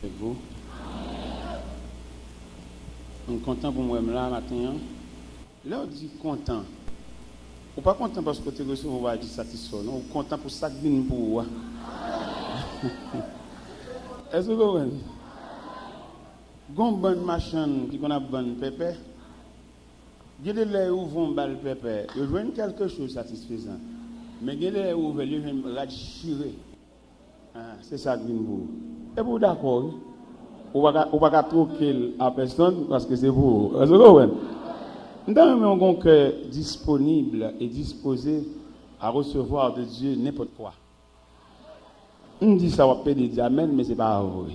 Avec vous. On est content pour moi là matin. Là on dit content. Ou pas content parce que tu reçois on va dire satisfait. Non, ou content pour ça que vient pour vous. Est-ce que vous comprenez? Gon bonne machine qui qu'on a bonne pépé. Gade les où vont bal pépé. Ils joignent quelque chose de satisfaisant. Mais gade les où veulent ils rachirer. Ah, c'est ça qui vient pour vous. Et vous d'accord? Ou pas troquer à personne parce que c'est vous. Est-ce que vous comprenez? Nous avons un cœur disponible et disposé à recevoir de Dieu n'importe quoi. On dit ça, on peut dire Amen, mais ce n'est pas vrai.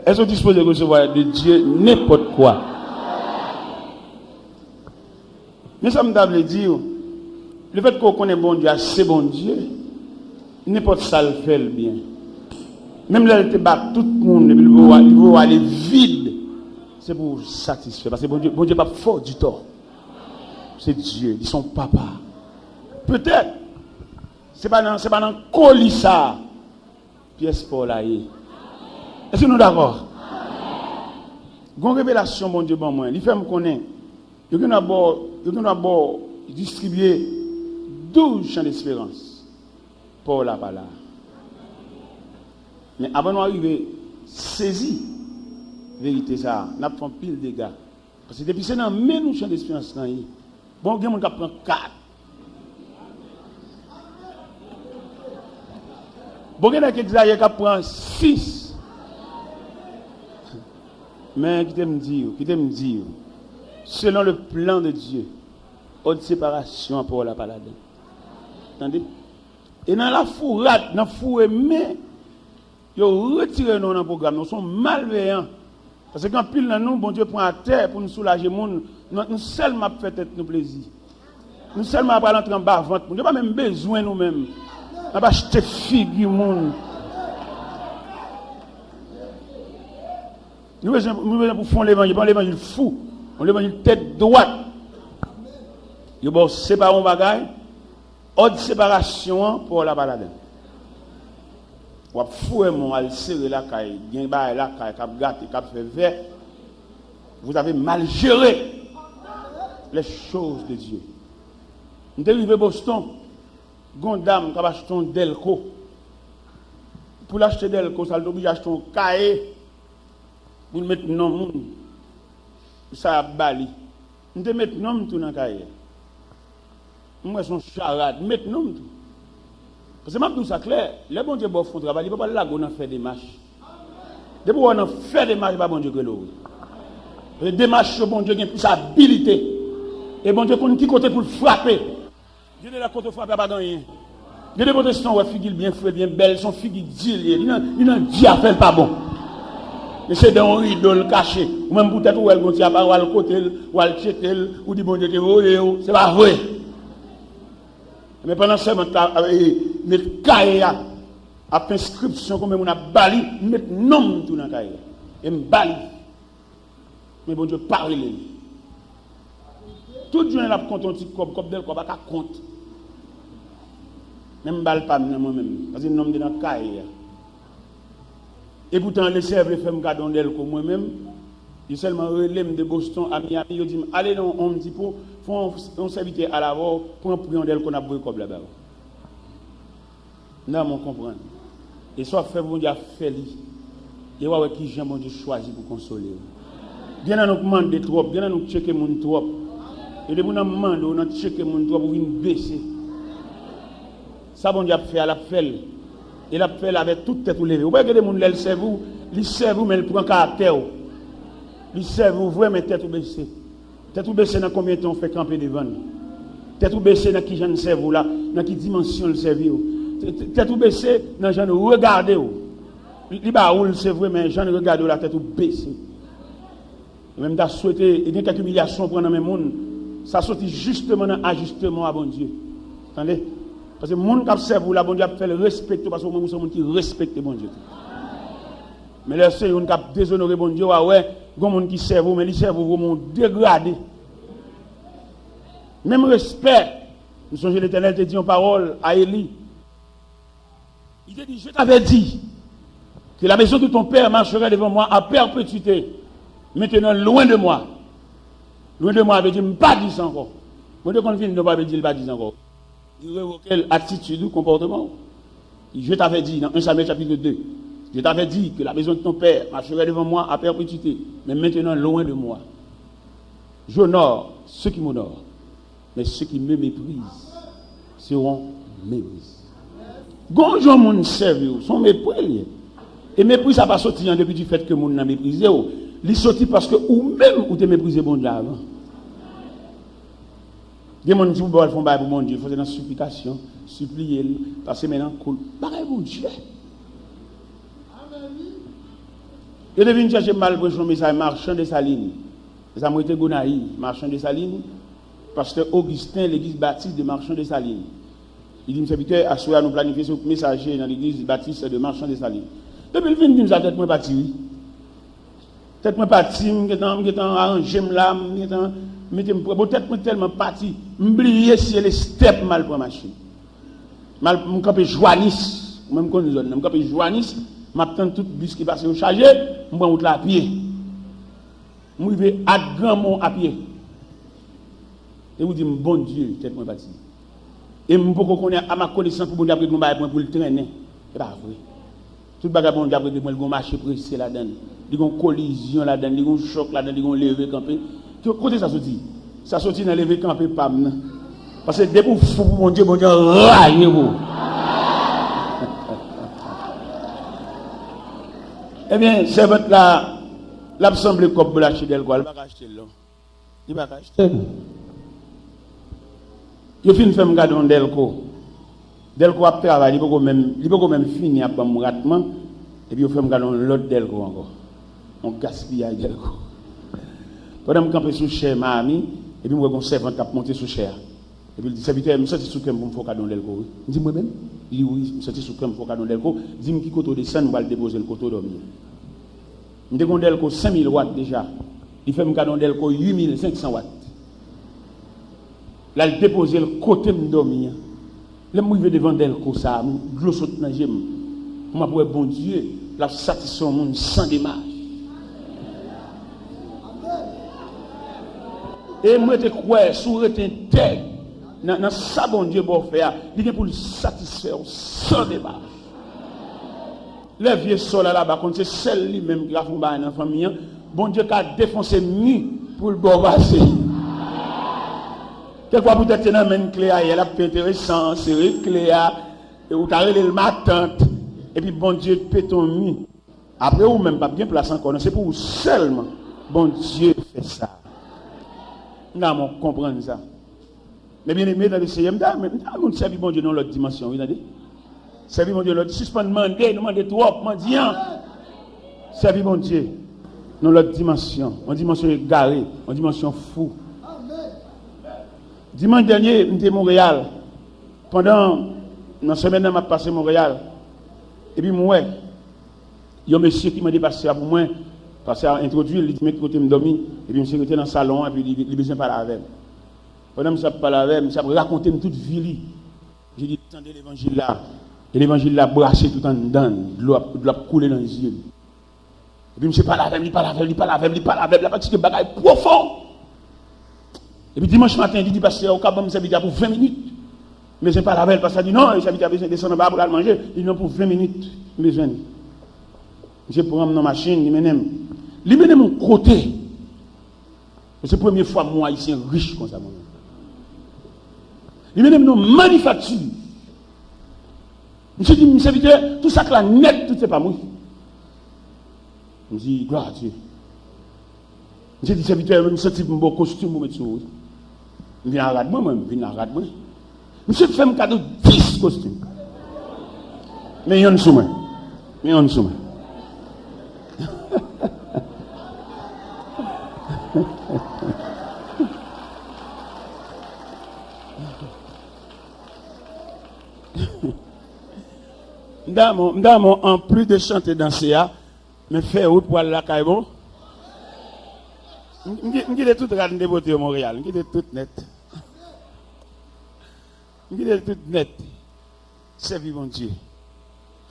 Est-ce que vous disposez de recevoir de Dieu n'importe quoi? Mais ça me veut dire, le fait qu'on connaît bon Dieu, c'est bon Dieu, n'importe ça le fait le bien. Même là, il te bat tout le monde, il veut aller vide. C'est pour satisfaire. Parce que bon Dieu n'est pas fort du tout. C'est Dieu, ils sont papa. Peut-être, c'est pas dans le colis ça. Pièce pour là. Est-ce que nous d'accord? Une révélation, bon Dieu, bon moi. Il fait me connaître. Il y a d'abord distribuer 12 champs d'espérance pour la parole. Mais avant d'arriver, saisi. Vérité ça, n'a pas fait pile de dégâts. Parce que depuis c'est dans même nous champ d'espérance là. Bon, il y a qui prend 4. Bon, il y a qui prend 6. Mais qui t'aime dire, selon le plan de Dieu, haute séparation pour la parole. Attendez? Et dans la fourrade, dans la fourrée, mais ils ont retiré nous dans le programme, nous sommes malveillants. Parce que quand pile dans nous, bon Dieu prend à terre pour nous soulager, nous seulement fait être nous plaisir. Nous seulement pas entrer en bas ventre. Nous n'avons pas même besoin nous-mêmes. On va acheter figure monde. Nous besoin pour faire l'évangile, pas l'évangile fou, on l'évangile tête droite. Il y a séparer un bagage, haute séparation pour la balade. Ou à fouer mon al serrer la caille, bien bas la caille, cap gâté, cap fait vert. Vous avez mal géré les choses de Dieu. Nous sommes arrivés à Boston, Gondam qui a acheté un Delco. Pour l'acheter Delco, ça a obligé d'acheter un cahier pour mettre nom monde. Ça a bali. Nous devons mettre nom tout dans le cahier. Moi, son charade, mettre nom tout. Parce que je dis ça clair, les bons dieux font travail, il ne peut pas là qu'on fait des marches. Depuis qu'on a fait des marches, il n'y a pas bon Dieu que l'eau. Les démarches, bon Dieu, qui ont plus habilité. Et bon Dieu, qui côté pour le frapper. Dieu de la côte frapper, pas gagné. Dieu de protestants, ouais, figure bien frais, bien belle, son figure d'île, il n'en dit à faire pas bon. Et c'est dans un rideau le caché. Ou même peut-être où elle continue à parler, ou le côté, ou le checker, ou dit bon Dieu, c'est pas vrai. Mais pendant ce temps, mettre cahier à inscription comme on a bali, mettre nom tout dans le cahier. Et me bali. Mais bon Dieu, parlez. Tout le monde a compte un petit comme d'elle, comme pas compte. Même balle pas moi-même. Parce que le nom de dans le cahier. Et pourtant, les serveurs les femmes gardent d'elle comme moi-même. Ils seulement relèvent de Boston à Miami. Ils disent allez dans un petit peu, font un serviteur à la voix pour un prion d'elle qu'on a brûlé comme là-bas. Non, on comprend. Et soit fait bon Dieu a fait lui. Et ouais qui Jean bon Dieu choisi pour consoler. Bien à nous demander trop, bien à nous checker mon trop. Et de nous demander, on a checké mon trop pour venir baisser. Ça bon Dieu a fait à la fait. Et la fait avec toute tête levée. Vous voyez que les gens le servent, ils servent mais ils prennent caractère. Ils servent vraiment tête baissée. Tête baissée dans combien de temps on fait camper devant nous? Tête baissée dans qui j'en serve là, dans qui dimension le servir. Tête baissée dans j'en regarder. Il va où c'est vrai mais j'en regarde la tête baissée. Même t'as souhaité il y a quelques humiliations pour dans même monde. Ça sortit justement dans ajustement à bon Dieu. Attendez? Parce que le monde qui observe la bon Dieu a fait le respect parce que nous sommes qui respectent bon Dieu. Mais là c'est un qui a déshonoré bon Dieu ouais, gon monde qui serve mais il serve vraiment dégradé. Même respect. Nous sommes l'Éternel te dit en parole à Élie. Il te dit je t'avais dit Que la maison de ton père marcherait devant moi à perpétuité. Maintenant, loin de moi. Loin de moi, avait dit, pas dit ça encore. Moi, quand je ne pas dire, pas dit encore. Quelle attitude ou comportement? Je t'avais dit, dans 1 Samuel chapitre 2, je t'avais dit que la maison de ton père marcherait devant moi à perpétuité. Mais maintenant, loin de moi. J'honore ceux qui m'honorent. Mais ceux qui me méprisent seront méprisés. Gonjon moun servi, son mépris. Et mépris, ça va sortir depuis du fait que moun n'a méprisé. Il sorti parce que ou même ou te méprisé bon Dieu avant. Des gens qui font pour mon Dieu, il faut être dans supplication, supplier, parce que maintenant, cool. Pareil, mon Dieu. Je devine chercher mal pour son message, marchand de Salines. Ça m'a été Gonaï, marchand de Salines. Pasteur Augustin, l'église baptiste de marchand de Salines. Il dit, serviteur, à nous planifier ce messager dans l'église baptiste de marchand de Salines. Depuis le fin, il nous a tête moi parti. Tête moi parti, je suis arrangé là, peut-être moi tellement parti, m'oublier si les steps mal pour machine. Mal mon camper Joannis, même qu'on nous donne, mon camper Joannis, m'attend tout bus qui passe au chargé, moi route là à pied. Moi vais à grand mont à pied. Et vous dites bon Dieu, tête moi parti. Et je ne peux pas connaître à ma connaissance pour dire pour le traîner. C'est pas vrai. Tout le bagage, bon, après, il y a un marché pressé là-dedans. Il y a une collision là-dedans, il y a un choc là-dedans, il y a un lever campé. Côté ça sortit? Ça sortit dans le lever campé, pas parce que dès que vous fou, mon Dieu, raillez-vous. Eh bien, c'est votre là, l'assemblée comme la chidel, quoi. Il va acheter là. Il va acheter. Je finis de faire un gardon d'Elco. Delco a travaillé, il peut même finir après mon ratement, et puis il fait l'autre Delco encore. On gaspille Delco. Pendant que je campe sous cher, ma amie, et puis mon servant qui a monté sous cher. Et puis il dit, serviteur, je suis sorti sous crème pour me faire cadeau Delco. Il dit, moi-même, il dit, oui, je suis sorti sous crème pour me faire cadeau Delco. Il dit, qui côté descend, je vais le déposer le côté dormir. Je dis, Delco 5000 watts déjà. Il fait un cadeau Delco 8500 watts. Là, il dépose le côté de dormir. Le mouille devant Delco, ça, l'eau saute dans le gemme. Moi, pour bon Dieu, la satisfaction au monde sans démarche. Et moi, je crois, sous une tête, dans ça, bon Dieu, pour faire, il est pour le satisfaire sans démarche. Le vieux sol là-bas, quand c'est celle lui-même qui a fait dans la famille, bon Dieu, qui a défoncé nu pour le bombarder. Quelquefois, peut-être, c'est une clé, elle a fait intéressant, c'est une clé, et vous avez le matin, et puis bon Dieu, peut ton nu. Après, vous même pas bien placé encore, c'est pour vous seulement, bon Dieu fait ça. Nous allons comprendre ça. Mais bien aimé, dans le CM, nous servons bon Dieu dans l'autre dimension, vous voyez? Servons bon Dieu dans l'autre, suspend demander, demander trop, mendiant. Servons bon Dieu dans l'autre dimension, en dimension égarée, en dimension fou. Dimanche dernier, j'étais à Montréal. Pendant une semaine, je passé à Montréal. Et puis, moi, il y a un monsieur qui m'a dépassé pour moi, parce qu'il a introduit, il dit, mais côté me dormir. Et puis, monsieur était dans le salon, et puis, il a besoin de parler avec. Pendant que je parlais avec, je me raconté toute vie. J'ai dit, attendez l'évangile là. Et l'évangile là, brassé tout en dedans, de l'eau couler dans les yeux. Et puis, monsieur parle avec, il parle avec, parce que le bagage est profond. Et puis dimanche matin, il dit, parce qu'au cas où je pour 20 minutes. Mais je ne parle pas avec elle parce qu'elle dit non, il a besoin de descendre en bas pour aller manger. Il dit non, pour 20 minutes, besoin. Je prends dans la machine, il m'aime mon côté. C'est la première fois moi, ici, riche comme ça. Il m'aime nos manufactures. Je me dit, monsieur Victor, tout ça que la net, tout c'est pas moi. Je me dis, gloire à Dieu. Je dis, serviteur, je me sens un beau costume pour mettre sur. Je viens à moi, je viens à moi. Monsieur fait un cadeau 10 costumes. Mais il y a un sous-main. En plus de chanter danser, mais faire route pour aller à la Caïbon. Je suis tout regardé de beauté au Montréal. Je suis tout net. Je suis tout net. Servi mon Dieu.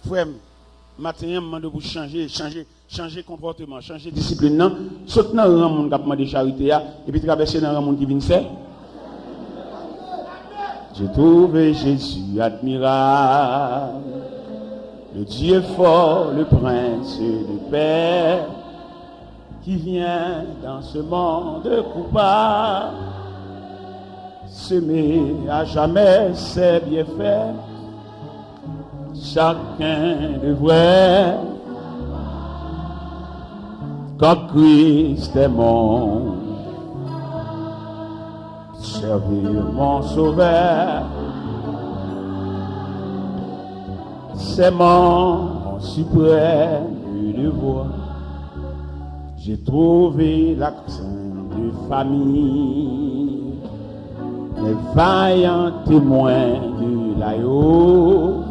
Frère, matin, je demande pour changer comportement, changer discipline. Non, saute dans le monde qui a demandé charité et puis traverser dans le monde qui vient faire. J'ai trouvé Jésus admirable, le Dieu fort, le prince de paix, qui vient dans ce monde coupable, semer à jamais ses bienfaits. Chacun devrait, quand Christ est mon, servir mon sauveur. C'est mon suprême devoir. J'ai trouvé l'accent de famille, les vaillants témoins de l'agneau,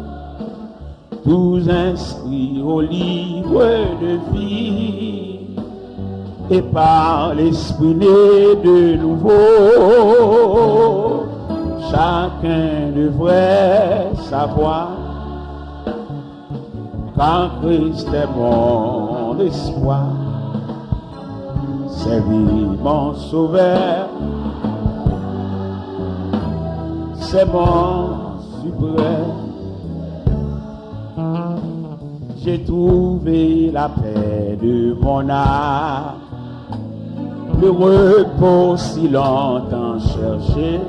tous inscrits au livre de vie, et par l'esprit né de nouveau, chacun devrait savoir qu'en Christ est mon espoir, c'est lui mon sauveur, c'est mon suprême. J'ai trouvé la paix de mon âme, le repos si longtemps cherché,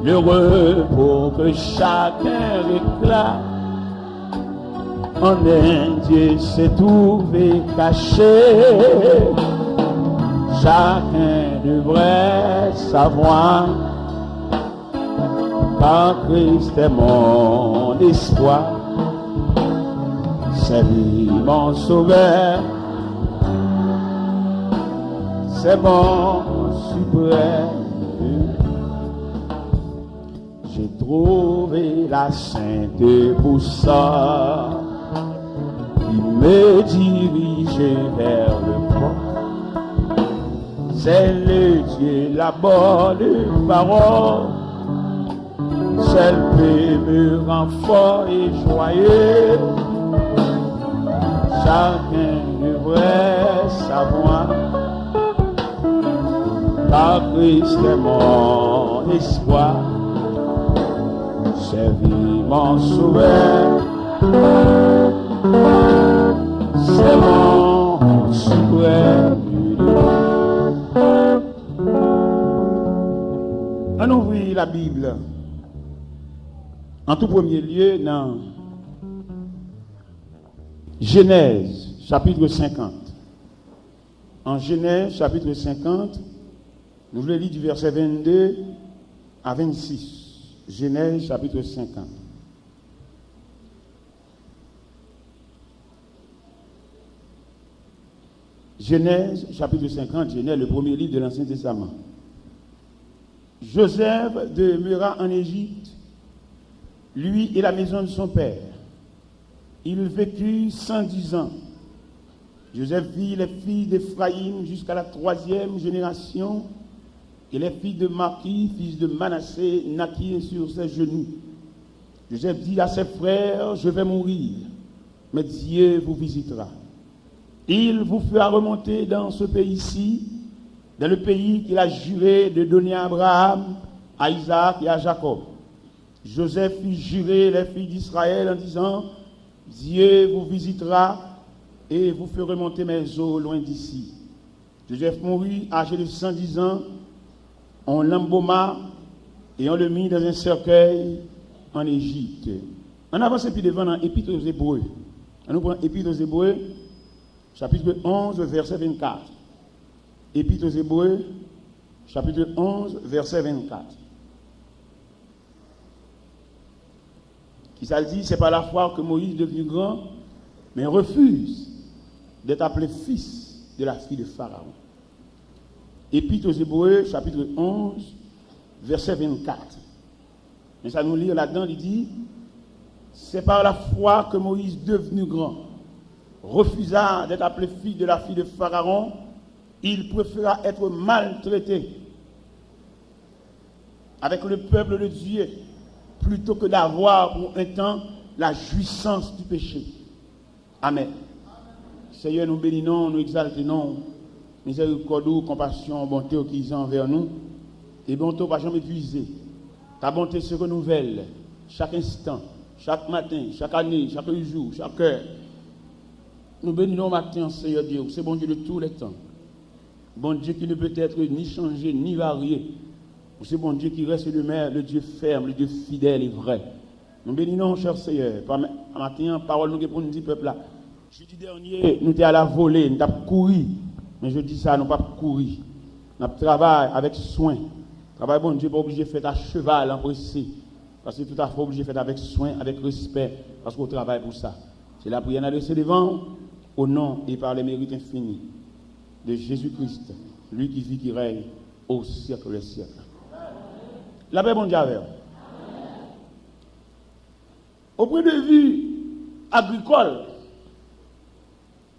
le repos que chacun réclame. En un Dieu s'est trouvé caché. Chacun devrait savoir qu'en Christ est mon espoir, c'est lui mon sauveur, c'est mon suprême. J'ai trouvé la sainte boussole qui me dirige vers le port. C'est le Dieu, la bonne parole, seul peut me rendre fort et joyeux. Chacun devrait savoir qu'en Christ est mon espoir, c'est lui mon sauveur, c'est mon suprême. On ouvre la Bible en tout premier lieu dans Genèse chapitre 50. En Genèse chapitre 50, nous voulons lire du verset 22 à 26. Genèse chapitre 50. Genèse chapitre 50, Genèse, le premier livre de l'Ancien Testament. Joseph demeura en Égypte, lui et la maison de son père. Il vécut 110 ans. Joseph vit les filles d'Éphraïm jusqu'à la 3e génération, et les filles de Maki, fils de Manassé, naquirent sur ses genoux. Joseph dit à ses frères, je vais mourir, mais Dieu vous visitera. Il vous fera remonter dans ce pays-ci, dans le pays qu'il a juré de donner à Abraham, à Isaac et à Jacob. Joseph fit jurer les filles d'Israël en disant, Dieu vous visitera et vous fera remonter mes eaux loin d'ici. Joseph mourut âgé de 110 ans, on l'embauma et on le mit dans un cercueil en Égypte. On avance puis devant dans l'Épître aux Hébreux. On nous prend l'Épître aux Hébreux, chapitre 11, verset 24. Épître aux Hébreux, chapitre 11, verset 24. Qui ça dit, c'est par la foi que Moïse est devenu grand, mais refuse d'être appelé fils de la fille de Pharaon. Épître aux Hébreux, chapitre 11, verset 24. Mais ça nous lit là-dedans, il dit, c'est par la foi que Moïse, devenu grand, refusa d'être appelé fils de la fille de Pharaon, il préféra être maltraité avec le peuple de Dieu, plutôt que d'avoir pour un temps la jouissance du péché. Amen. Seigneur, nous bénissons, nous exaltons, miséricorde, compassion, bonté qu'ils ont envers nous. Et bonté, pas jamais épuisé. Ta bonté se renouvelle chaque instant, chaque matin, chaque année, chaque jour, chaque heure. Nous bénissons matin, Seigneur Dieu, c'est bon Dieu de tous les temps. Bon Dieu qui ne peut être ni changé, ni varié. C'est bon Dieu qui reste le maire, le Dieu ferme, le Dieu fidèle et vrai. Nous bénissons, cher Seigneur. Par matin, parole nous pour nous dire, peuple là. Jeudi dernier, nous étions à la volée, nous avons couru. Mais je dis ça, nous n'avons pas couru. Nous travaillons avec soin. Travail, bon Dieu, pas obligé de faire à cheval, empressé. Parce que tout à fait obligé de faire avec soin, avec respect. Parce qu'on travaille pour ça. C'est la prière adressée devant, au nom et par les mérites infinis de Jésus-Christ, lui qui vit, qui règne au siècle des siècles. La paix, bon Dieu, avec. Au point de vue agricole,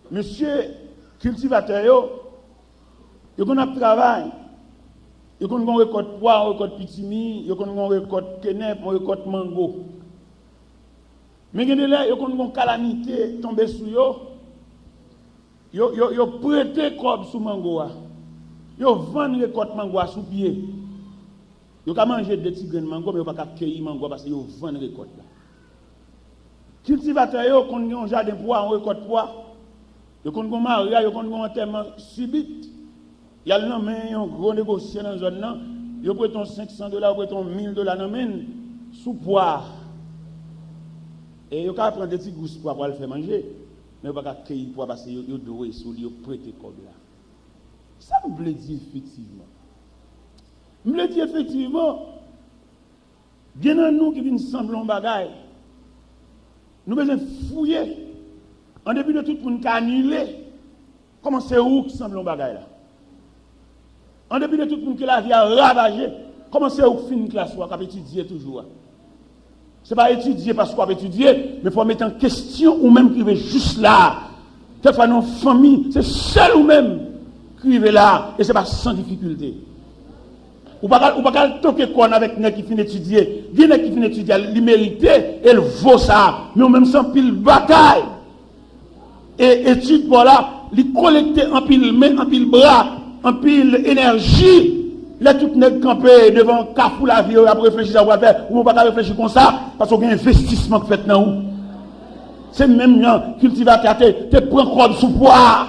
monsieur cultivateur, il y a un travail, il y a une récolte poire, une récolte pitimi, il y a une récolte kenep, une récolte mango. Mais il y a une calamité tombée sur eux. Ils ont prêté comme sous mango. Ils ont vendu récolte mango sous pied. Ils ont mangé des petits grains de mango, mais ils n'ont pas cueillir mango parce qu'ils ont vendu récolte. Cultivateurs, quand ils ont un jardin poire, on récolte poire. Ils ont un mariage, ils ont un enterrement subit. Il y a un gros négocié dans la zone. Ils ont prêté $500, ils ont prêté $1000 dans la main sous poire. Et ils ont prendre des petits gousses pour le faire manger. Mais ils n'ont pas cueillir poire parce qu'ils ont doué sur lui, ils ont prêté comme là. Ça me plaît dire effectivement. Me le dit effectivement, bien à nous qui viennent sembler en bagaille, nous devons fouiller, en début de tout pour nous annuler, comment c'est où qui semble en bagaille là. En début de tout pour que la vie a ravagé, comment c'est où fin classe ou à étudier toujours. Ce n'est pas étudier parce qu'on va étudier, mais il faut mettre en question ou même qui est juste là. Quelquefois, nos familles, c'est seul ou même qui est là, et ce n'est pas sans difficulté. Ou pas toquer quoi avec les qui finit d'étudier. Bien qui finit d'étudier, il mérite, elle vaut ça. Mais même sans pile bataille. Et étude, voilà, il collecte en pile main, en pile bras, en pile énergie. Là, tout n'est campé devant Carrefour la vie, après réfléchir à quoi faire. Ou on va pas réfléchir comme ça, parce qu'il y a un investissement qui fait dans nous. C'est même un cultivateur, tu prends quoi sous poids.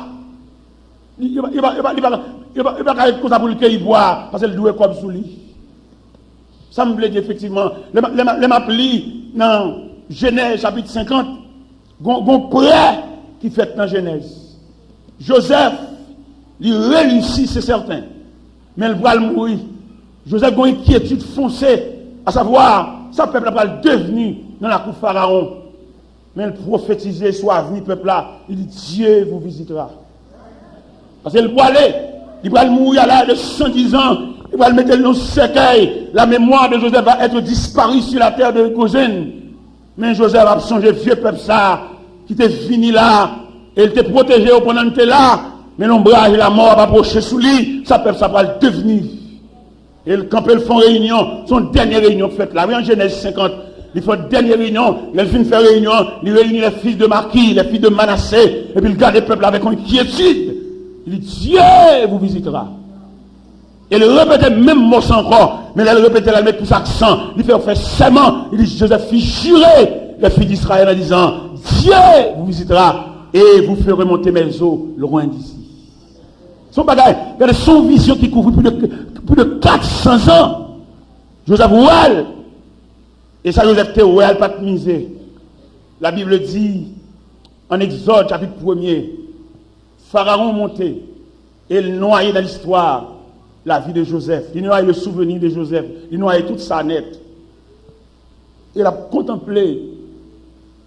Il va être comme ça pour le cueillir boire, parce qu'il doit être comme sous lui. Ça me plaît effectivement. Les m'applis dans Genèse chapitre 50, gon prêt qui fait dans Genèse. Joseph, il réussit, c'est certain. Mais il va mourir. Joseph a une inquiétude foncée, à savoir, ça peuple va devenir dans la cour Pharaon. Mais il prophétisait, soit venu peuple là, il dit Dieu vous visitera. Parce qu'il va aller, il va mourir là de 110 ans, il va le mettre dans le cercueil. La mémoire de Joseph va être disparue sur la terre de Goshen. Mais Joseph a changé vieux peuple ça, qui était fini là, et il était protégé pendant qu'il était là. Mais l'ombrage et la mort va approcher sous lui, ça peuple ça va le devenir. Et quand ils font réunion, son dernière réunion faite là, oui en Genèse 50, il faut une dernière réunion, il finit de faire réunion, il réunit les fils de Marquis, les fils de Manassé, et puis il garde le peuple avec inquiétude. Il dit, Dieu vous visitera. Et il répétait même mot encore, mais il répétait la mettre plus accent. Il fait serment, il dit, Joseph fit jurer les filles d'Israël en disant, Dieu vous visitera et vous ferez monter mes eaux loin d'ici. Son bagage, il y a son vision qui couvre plus de 400 ans. Joseph Oual, et ça Joseph était Oual, pas de misère. La Bible dit, en Exode, chapitre 1er, Pharaon montait et il noyait dans l'histoire la vie de Joseph. Il noyait le souvenir de Joseph. Il noyait toute sa nette. Il a contemplé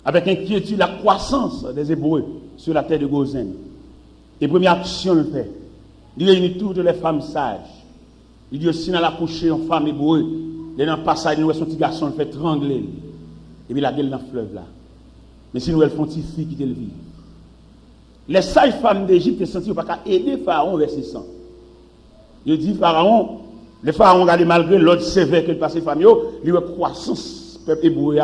avec inquiétude la croissance des Hébreux sur la terre de Goshen. Et première action le fait. Il réunit toutes les femmes sages. Il dit aussi dans la coucher en femme hébreu. Il est dans le passage, nous, son petit garçon le fait trangler. Et puis la gueule dans le fleuve là. Mais sinon, elles font une fille qui te le vit. Les sages femmes d'Égypte ont senti pas aider Pharaon verset 100. Il dit Pharaon, le Pharaon regardé malgré l'ordre sévère qu'il passait famille, il y a une croissance peuple hébreu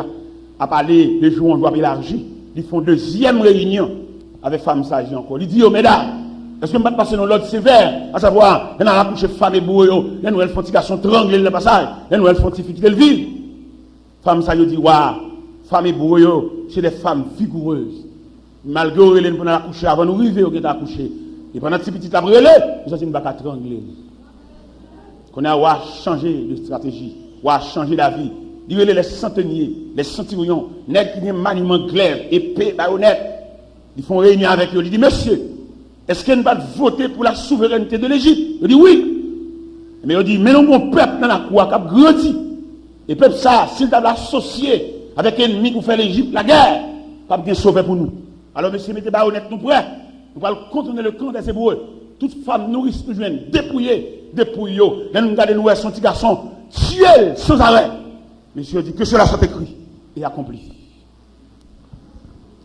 à parler de jour en jour élargi. Ils font deuxième réunion avec femmes sages encore. Il dit, oh mesdames, est-ce que je ne vais pas passer dans l'ordre sévère, à savoir, il y a un coucher femme et bourreau, il y a une font garçon tranglé le passage, il y a une font quitter le ville. Femmes sages dit, waouh, femme et bourreau, c'est des femmes vigoureuses. Malgré les pendant la coucher, avant nous arriver, on est à coucher. Et pendant que petit après nous sommes pas trangler. Qu'on a changé de stratégie, on a changé la vie. Il les centeniers, les centurions, nègres qui ont maniement glaive, épée, baïonnette. Ils font réunion avec eux. Ils disent, monsieur, est-ce qu'on va voter pour la souveraineté de l'Égypte? Il dit oui. Mais il dit, mais non, mon peuple dans la cour qui a grandi. Et peuple ça, s'il t'a associé avec un ennemi pour faire l'Égypte, la guerre, pas bien sauvé pour nous. Alors, monsieur, mettez baïonnette nous prêts. Nous allons contourner le camp des Hébreux. Toute femme nourrice nous joigne, dépouillée, dépouillée. Là, nous regardons nous, son petit garçon, tué sans arrêt. Monsieur dit que cela soit écrit et accompli.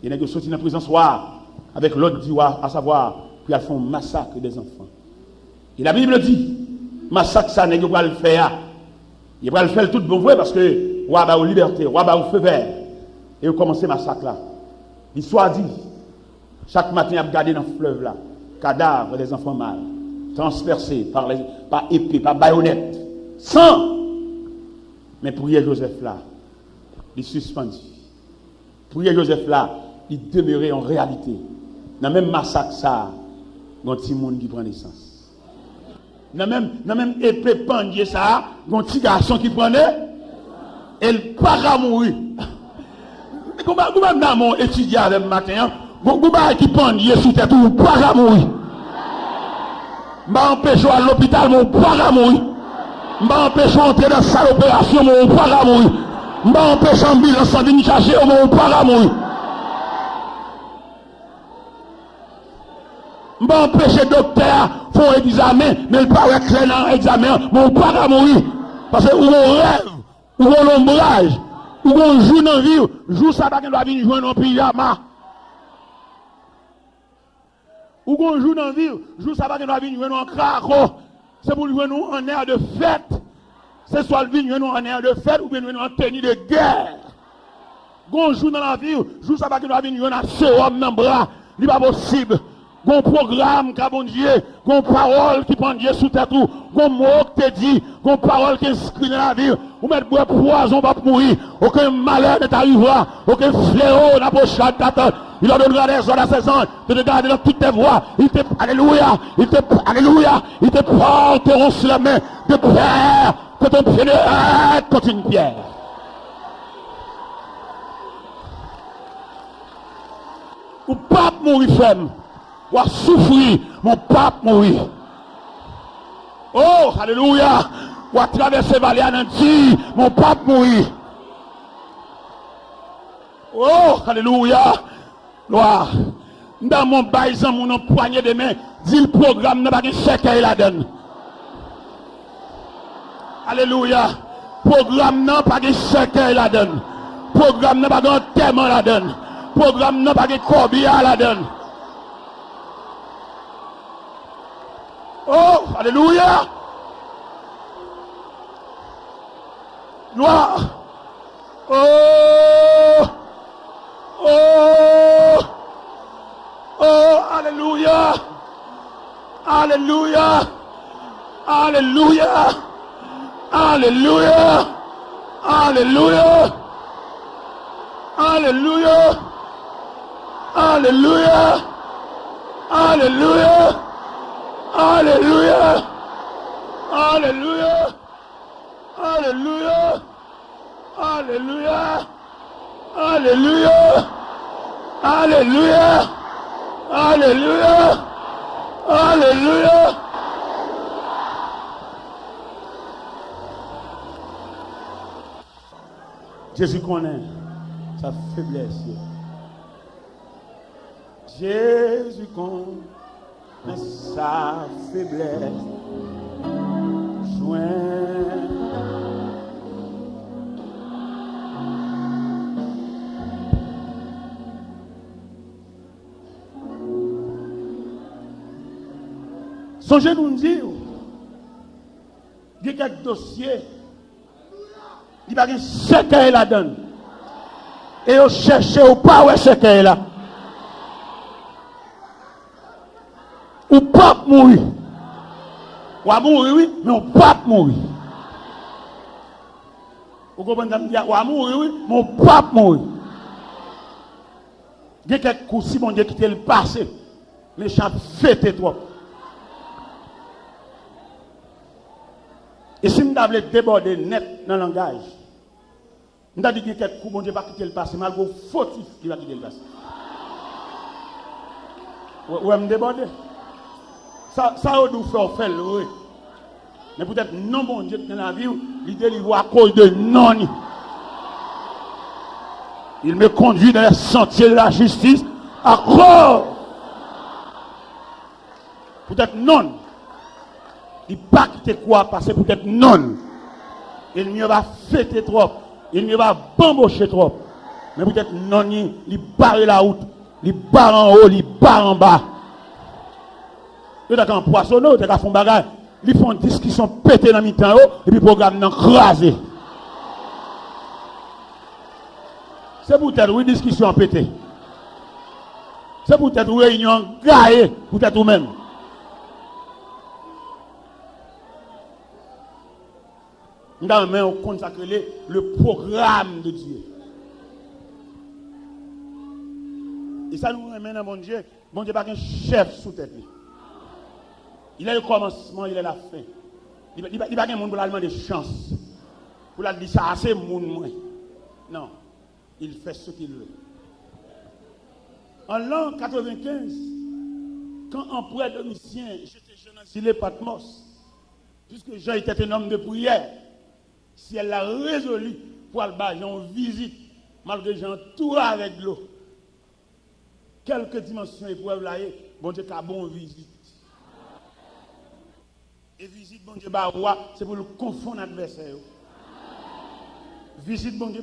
Il y a des sortis dans la présence avec l'autre dit à savoir, puis elles font massacre des enfants. Et la Bible dit, massacre ça n'est pas le faire. Il va le faire tout bon vrai parce que roi va aux liberté, roi va au feu vert. Et on commence massacre là. L'histoire dit, chaque matin, il a regardé dans le fleuve là, cadavres des enfants mâles, transpercés par épée, par baïonnette, sang. Mais prier Joseph là, il suspendu. Prier Joseph là, il demeurait en réalité. Dans le même massacre ça, il y a un petit monde qui prend naissance. Dans le même épée pendier ça, il y a un petit garçon qui prenait, et il part à mourir. Comment dans mon étudiant le matin, il qui pendier sous tête, il part à mourir. Je m'empêche à l'hôpital, il part à mourir. M'empêche d'entrer dans la salle d'opération, mon pas à mourir. M'empêche d'ambulance sans venir chercher, mon pas à mourir. M'empêche docteur, faut examen, mais le pas clair dans l'examen, mon pas à mourir. Parce que ou on rêve, ou on ombrage, ou on joue dans la vie, joue ça parce qu'on doit venir jouer dans le pyjama. Ou on joue dans la vie, joue ça parce qu'on doit venir jouer dans le craco. C'est pour nous en air de fête. C'est soit le vin nous en air de fête ou bien nous en tenue de guerre. Gon joue dans la vie, joue ça pas que nous venir en sérum dans bras, il pas possible. Gon programme qu'a bon Dieu, gon parole qui prend Dieu sous tête ou, gon mot que te dit, gon parole qui inscrit dans la vie, ou mettre boire poison va mourir, aucun malheur ne t'arrivera, aucun fléau n'approchera de ta tête. Il leur donnera des ordres à ses anges de te garder dans toutes tes voies. Alléluia, il te porteront sur la main de pierre que ton pied ne heurte contre une pierre. Mon pape mourit femme, ou à souffrir, mon pape mourit. Oh, alléluia, ou à traverser vallée à Nanti, mon pape mourit. Oh, alléluia. Gloire. Dans mon baïsan, mon poignet de main, dit le programme n'a pas de chèque la donne. Alléluia. Programme n'a pas de chèque la donne. Programme n'a pas de thème la donne. Programme n'a pas de corbillard la donne. Oh, alléluia. Gloire. Oh. Oh, oh, alléluia, alléluia, alléluia, alléluia, alléluia, alléluia, alléluia, alléluia, alléluia, alléluia, alléluia, alléluia. Alléluia, alléluia, alléluia, alléluia. Jésus connaît sa faiblesse. Jésus connaît sa faiblesse. Songez nous dire, il y a quelques dossiers, il va y avoir 7 ans la donne. et vous cherchez ou pas où est-ce qu'elle est là. Ou pas mourir. Ou à mourir, oui, mais ou pas mourir. Vous comprenez? Ou à mourir, oui, mais ou pas mourir. Il y a quelques coups, si mon Dieu quitte le passé, méchant fête trop. Et si nous avons débordé net dans le langage, nous avons dit que quelques coups, mon Dieu va quitter le passé, malgré le fautif qui va quitter le passé. Où est-ce débordé? Ça nous fait faire le. Mais peut-être non, mon Dieu, dans la vie, il délivre à cause de non. Il me conduit dans les sentiers de la justice à cause. Peut-être non. Il ne pas quitter quoi passer, peut-être non. Il ne va fêter trop. Il ne va bambocher trop. Mais peut-être non, il barre la route. Il barre en haut, il barre en bas. Il y a un poissonneau, il y a un bagage. Ils font une discussion pété dans le mi-temps et puis le programme n'a crasé. C'est peut-être une discussion pété. C'est peut-être une réunion gaillée, peut-être ou même. Nous avons consacré le programme de Dieu. Et ça nous ramène à mon Dieu. Mon Dieu n'est pas un chef sous tête. Il a le commencement, il a la fin. Il n'y a pas de monde pour l'allemand de chance. Pour la dire ça, c'est mon moins. Non. Il fait ce qu'il veut. En l'an 95, quand empereur Domitien, j'étais jeune exilé Patmos, puisque Jean était un homme de prière, si elle l'a résolu pour aller bas, j'en visite, malgré j'en tout avec l'eau. Quelques dimensions épreuves là, bon Dieu, qu'a bon visite. Et visite, bon Dieu, c'est pour le confondre l'adversaire. Visite, bon Dieu,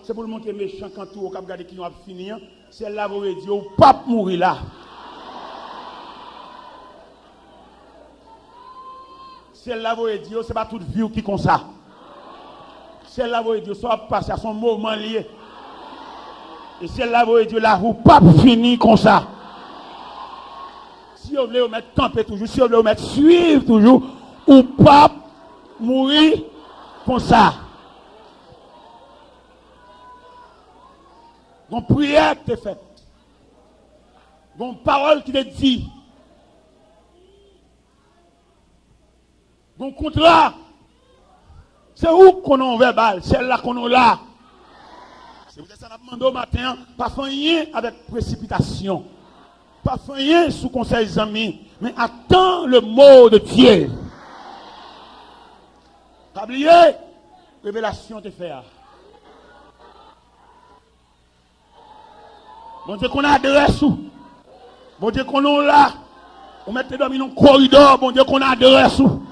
c'est pour le montrer méchant quand tout au cap garder qui va finir. C'est là où il dit, au pape mourir là. C'est là où il dit, c'est pas toute vie qui comme ça. C'est là où il dit, ça va passer à son moment lié. Et c'est là où il dit, là où pape finit comme ça. Si vous voulez vous mettre camper toujours, si vous voulez vous mettre suivre toujours, ou pas mourir comme ça. Une prière qui est faite. Une parole qui est dit. Un contrat. C'est où qu'on a verbal, c'est là qu'on a là. C'est pour ça que nous demandons au matin, pas faire rien avec précipitation. Pas faire rien sous conseil des amis, mais attends le mot de Dieu. Pas oublier, révélation te fait. Bon Dieu qu'on a adresse où. Bon Dieu qu'on a là. On met dans un corridor, bon Dieu qu'on a adresse où.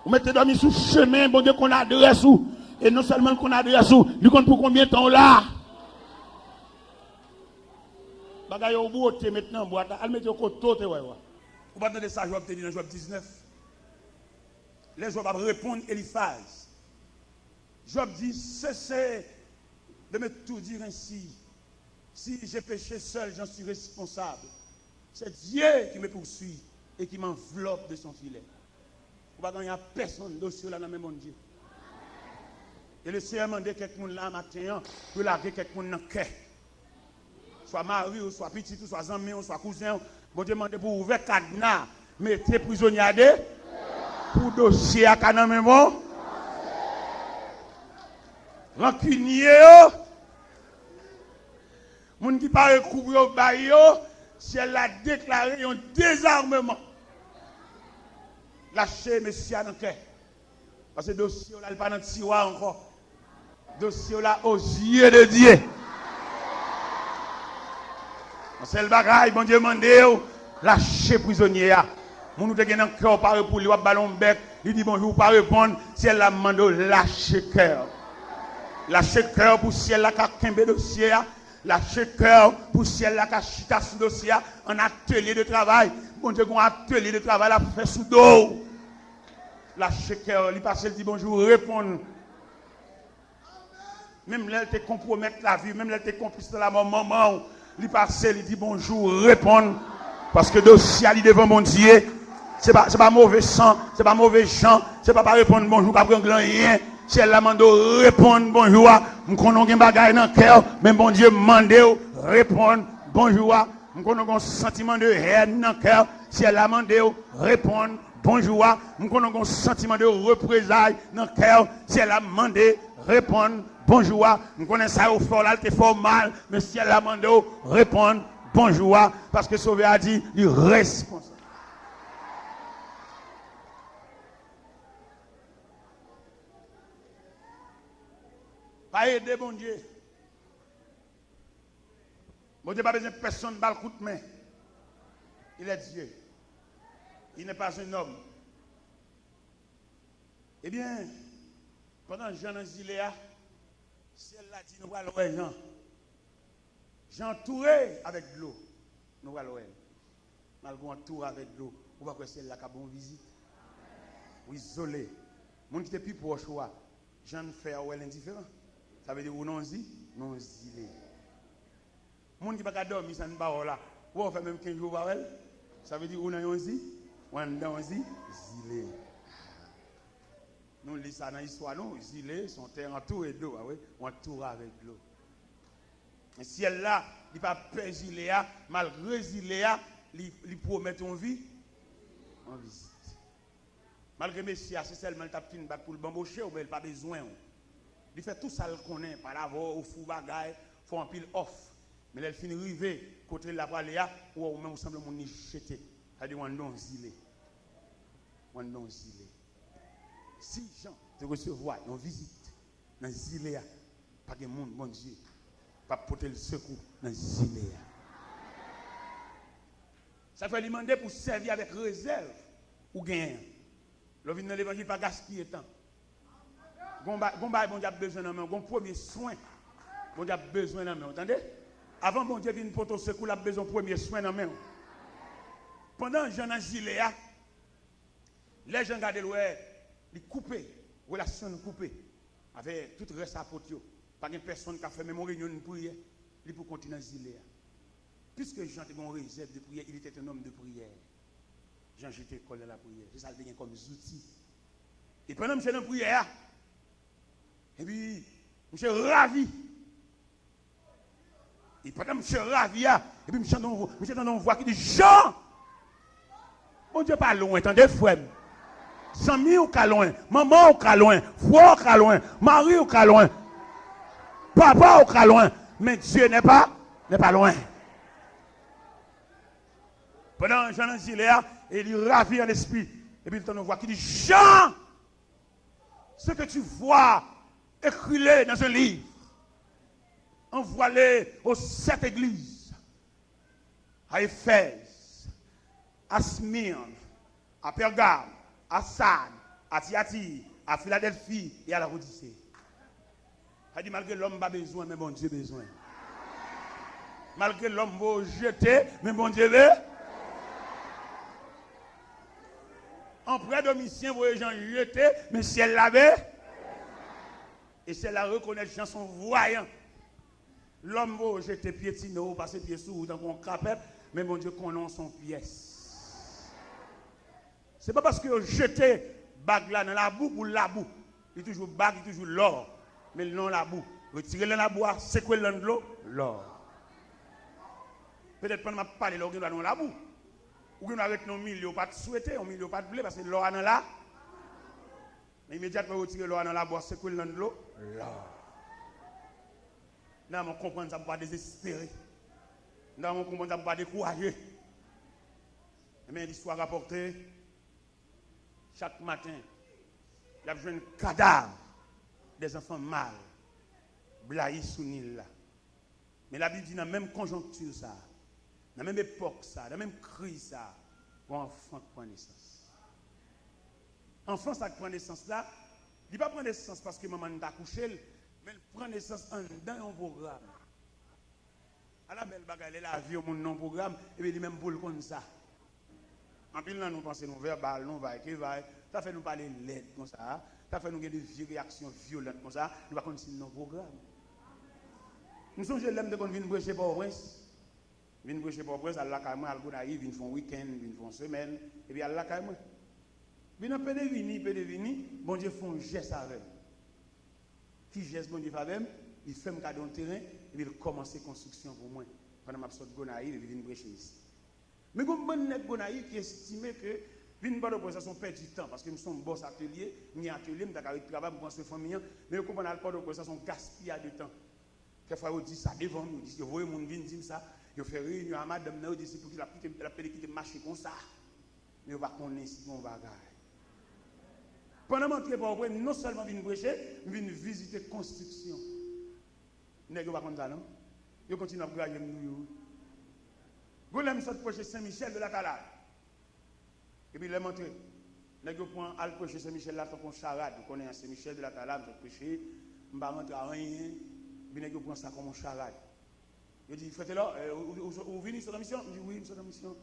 On met dans un chemin, bon Dieu qu'on a adresse où. Et non seulement qu'on a adresse où, nous compte pour combien de temps là. Bagay au bout maintenant boîte al mettre au côté ouais. Vous pas entendre ça Job te dit dans Job 19. Les Job va répondre Eliphaz. Job dit cessez de me tout dire ainsi. Si j'ai péché seul, j'en suis responsable. C'est Dieu qui me poursuit et qui m'enveloppe de son filet. Vous pas il y a personne dossier là dans même mon Dieu. Et le Seigneur m'a demandé quelqu'un là matin pour larguer quelqu'un dans le cœur. Soit mari, ou soit petit, ou soit ami, ou soit cousin. Bon Dieu demande pour ouvrir cadenas, mettez prisonnier à deux, pour dossier à cadenas même bon. Rancunier, moun qui pas recouvrir au bail, si elle a déclaré un désarmement. Lâchez Messia dans le cœur. Parce que le dossier là, il n'est pas dans le tiroir encore. Le dossier là, aux yeux de Dieu. C'est le bagaille, bon Dieu mande, lâchez prisonnier. Mon nous te gen un cœur parle pour lui, ballon bec, il dit bonjour, pas répondre, si elle la demande, lâchez cœur. Lâchez cœur pour si elle a kembe dossier, lâchez cœur pour si elle a chita sous dossier, un atelier de travail. Bon Dieu, un atelier de travail, la fait sous dos. Lâchez cœur, il passe, il dit bonjour, répondre. Même là, elle te compromettre la vie, même là, elle te complice de la mort, maman, il passe, il dit bonjour, répondre. Parce que dossier, il devant mon Dieu, c'est pas mauvais sang, c'est pas mauvais chant, c'est pas répondre bonjour, pas prendre rien. Si elle a demandé répondre bonjour, je connais un bagage dans le cœur, mais bon Dieu demande répondre bonjour. Je connais un sentiment de haine dans le cœur. Si elle a demandé répondre bonjour, je connais un sentiment de représailles dans le cœur. Si elle a demandé répondre bonjour, je connais ça au fort là, elle fort mal, mais si elle a demandé répondre bonjour, parce que Sauvé a dit, il est responsable. Pas aider, bon Dieu. Bon Dieu, pas besoin de personne balle coup de main. Il est Dieu. Il n'est pas un homme. Eh bien, pendant Jean dans Ziléa, si elle l'a dit, nous allons voir Jean. Jean entouré avec de l'eau. Nous allons voir. Malgré entouré avec de l'eau, on va voir celle-là qui a bon visite. Ou isolé. Mon qui est plus proche, Jean fait indifférent. Ça veut dire ou non zi, non zilé. Moun qui pas dormir ça ne pas là. Ou on fait même 15 jours par elle. Ça veut dire ou non zi, ou non zi, zilé. Nous lisons ça dans l'histoire non, zilé sont terre entouré d'eau, ah oui, entouré avec l'eau. Et si elle là, il pas peur zilé malgré zilé il promet une vie en visite. Malgré Messia, c'est seulement le tapine pour le bamboucher ou il pas besoin. Il fait tout ça le connaît, par la voix, au fou bagaille, faut un pile off. Mais elle finit rivé, côté la paléa, ou même semble mon jeté. C'est-à-dire, on non zilé. On non zilé. Si Jean te recevoir une visite dans zilé, pas de monde, mon Dieu, pas porter le secours dans zilé. Ça fait demander pour servir avec réserve ou gain. Le vin de l'évangile pas gaspiller temps. Bon Dieu a besoin d'un bon premier soin. Bon Dieu a besoin d'un main. Entendez? Avant bon Dieu vient pour ton secours, il a besoin d'un premier soin dans main. Pendant Jean a Giléa, les gens regardent l'ouest, ils coupent, relation coupée, avec tout le reste à potio. Pas de personne qui a fait même une réunion de prière, il pour continuer à Giléa. Puisque Jean était en réserve de prière, il était un homme de prière. Jean j'étais collé à la prière. C'est ça le comme outil. Et pendant que je suis dans la prière, et puis, je suis ravi. Et pendant que je suis ravi, et puis je suis dans une voix qui dit Jean! Mon Dieu, pas loin, attendez, frère. Samy ou pas loin, maman ou pas loin, frère ou pas loin, mari ou pas loin, papa ou pas loin, mais Dieu n'est pas loin. Pendant que Jean est là, il est ravi en esprit. Et puis il entend une voix qui dit Jean! Ce que tu vois, écris-le dans un livre. Envoie-le aux 7 églises. À Éphèse, à Smyrne, à Pergame, à Sardes, à Thyatire, à Philadelphie et à la Odyssée. Il dit malgré l'homme n'a pas besoin, mais bon Dieu a besoin. Malgré l'homme va jeter, mais bon Dieu veut. En près Domitien, vous voyez gens jeter, mais si elle l'avait, et si elle la reconnaît, les gens sont voyants. L'homme va jeter piétino, passer pied sous dans mon capet, mais mon Dieu connaît son pièce. Ce n'est pas parce que vous jetez bague là dans la boue pour la boue. Il y a toujours bague, il y a toujours l'or. Mais non la boue. Retirez la boue, secouez dans l'eau, l'or. Peut-être pendant que je parle, l'or dans la boue. Ou qu'on arrête nos milieux, pas de souhaiter, au milieu pas de blé, parce que l'or dans là. Mais immédiatement, retirer l'or dans la boue, secouez dans l'eau, l'or. Là, on comprend ça pour pas désespérer. Là, on comprend ça pour pas décourager. Mais l'histoire rapportée, chaque matin, il y a besoin de cadavre des enfants mâles, blaïs sous Nil. Mais la Bible dit dans la même conjoncture, ça, dans la même époque, ça, dans la même crise, ça, un enfant qui prend naissance. Enfant, ça qui prend naissance là, il ne va pas prendre naissance parce que maman t'a couché, mais il prend naissance dans un programme. À la belle bagarre, la vie au monde non programme, et bien il même boule comme ça. En plus, nous pensons nous verbal, nous va, ça fait nous parler l'aide comme ça, ça fait nous avoir des réactions violentes comme ça, nous ne pas continuer nos programmes. Nous sommes l'homme de qu'on vient prêcher pour Prince. Vient prêcher pour Prince, à la caméra, à Gonaïve, vient faire un week-end, vient faire une semaine, et puis à la caméra. Vient un peu de vini, bon Dieu fait un geste avec. Qui geste bon Dieu fait avec? Il fait un cadeau de terrain, et puis il commence la construction pour moi. Pendant que je sors de Gonaïve, et puis vient prêcher ici. Mais comme bon nèg Gonaïve qui estime que vient pas de procession perd du temps, parce que nous sommes boss atelier, ni atelier, nous avons travail pour construire famille, mais nous comprenons pas de procession gaspillage de temps. Quelquefois, on dit ça devant nous, vous voyez, mon vient dire ça, vous fait réunion à madame, vous dit c'est pour qu'il a quitter marché comme ça. Mais on va connaître si on va gagner. Pendant que je suis non seulement venu prêcher, je viens visiter la construction. Vous ne pas comme ça, non? Je continue à regarder nous. Vous allez me prêcher Saint-Michel de la Talade. Et puis, je vais montrer. Je prends à prêcher Saint-Michel là, comme charade. Vous connaissez Saint-Michel de la Talade, je prêcher, je ne vais pas rentrer à rien. Je prends ça comme charade. Je dis, faites-le, vous venez sur la mission? Je dis, oui, sur la mission.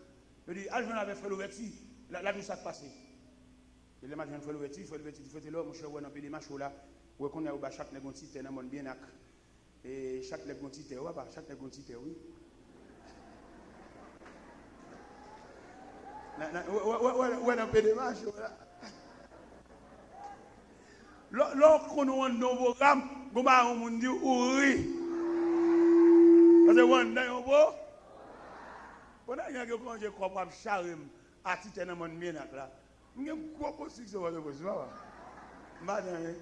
Je dis, je viens avec Frère Louverti, là, tout ça passé. Et les matins, Frère Louverti, faites-le, mon cher, on a des machos là, où on a chaque négocié, dans mon bien et chaque négocié, chaque négocié, oui. Ouais, on a des machos là. Lorsqu'on a un nouveau programme, on dit oui. Parce que on a un beau. Pendant qu'il y a un grand je crois pas charme à titre dans mon bien là. Il y a une grosse construction de position. Madame.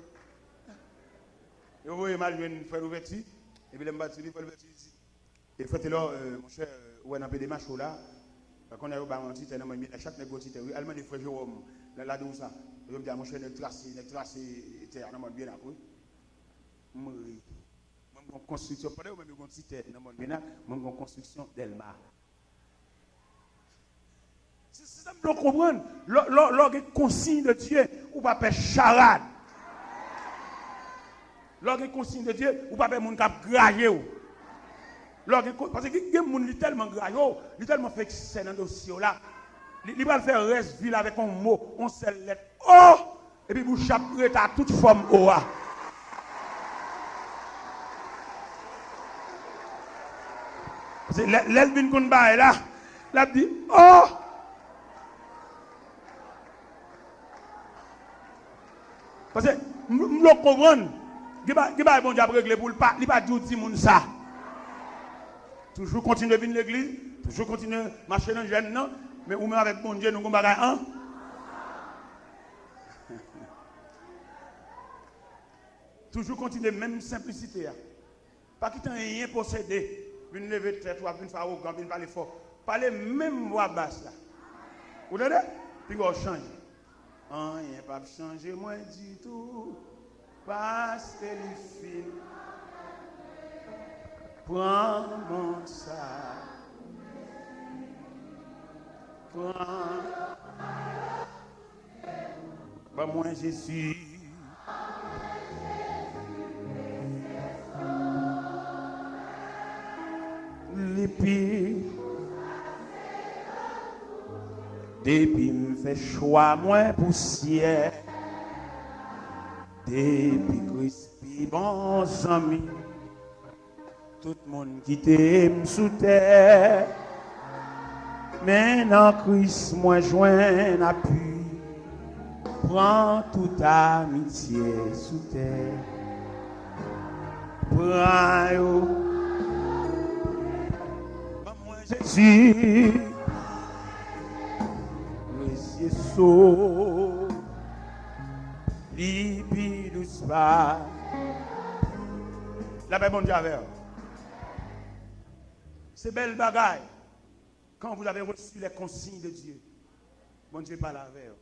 Et vous voyez mal je faire ouverture et puis le battu faire ouverture ici. Et faites-le mon cher on a des machos là. Quand on a eu un titre dans mon bien chaque négociateur oui allemand des frères Jérôme là d'où ça. Je me dis à mon cher de tracer terre dans mon bien là. Moi mon construction pas même mon titre dans mon bien là, mon construction d'Elma. Si ça me comprendre, lorsque consigne de Dieu, ou pas faire charade. Lorsque consigne de Dieu, ou pas faire mon cap grailler. Parce que les gens sont tellement graillés, ils tellement fait c'est dans le dossier là. Ils vont faire reste ville avec un mot, on seule lettre O, et puis vous chaperez à toute forme OA. L'Elvin Kounba est là, l'a dit oh. Parce que nous comprenons, il va bon Dieu régler pour le pas, il va dire tout ça. Toujours continuer à venir l'église, toujours continuer à marcher dans le jeune, non, mais ou même avec bon Dieu, nous avons un. Toujours continuer, même simplicité. Pas quitter rien posséder. Une lever tête, une faire au grand, une parler fort. Parler même voix basse là. Vous entendez? Puis on change. Rien pas changer moi du tout. Parce que les filles. Prends mon sac. Prends. Bah moi Jésus. L'épi. Depuis me fait choix moins poussière. Depuis crispy bon ami. Tout le monde qui t'aime sous terre. Maintenant Christ moi joint appui. Prends toute amitié sous terre. Prends yo. Moi Jésus. Les yeux libi doucement. La paix bon Dieu avec. C'est belle bagaille. Quand vous avez reçu les consignes de Dieu, bon Dieu parle avec vous.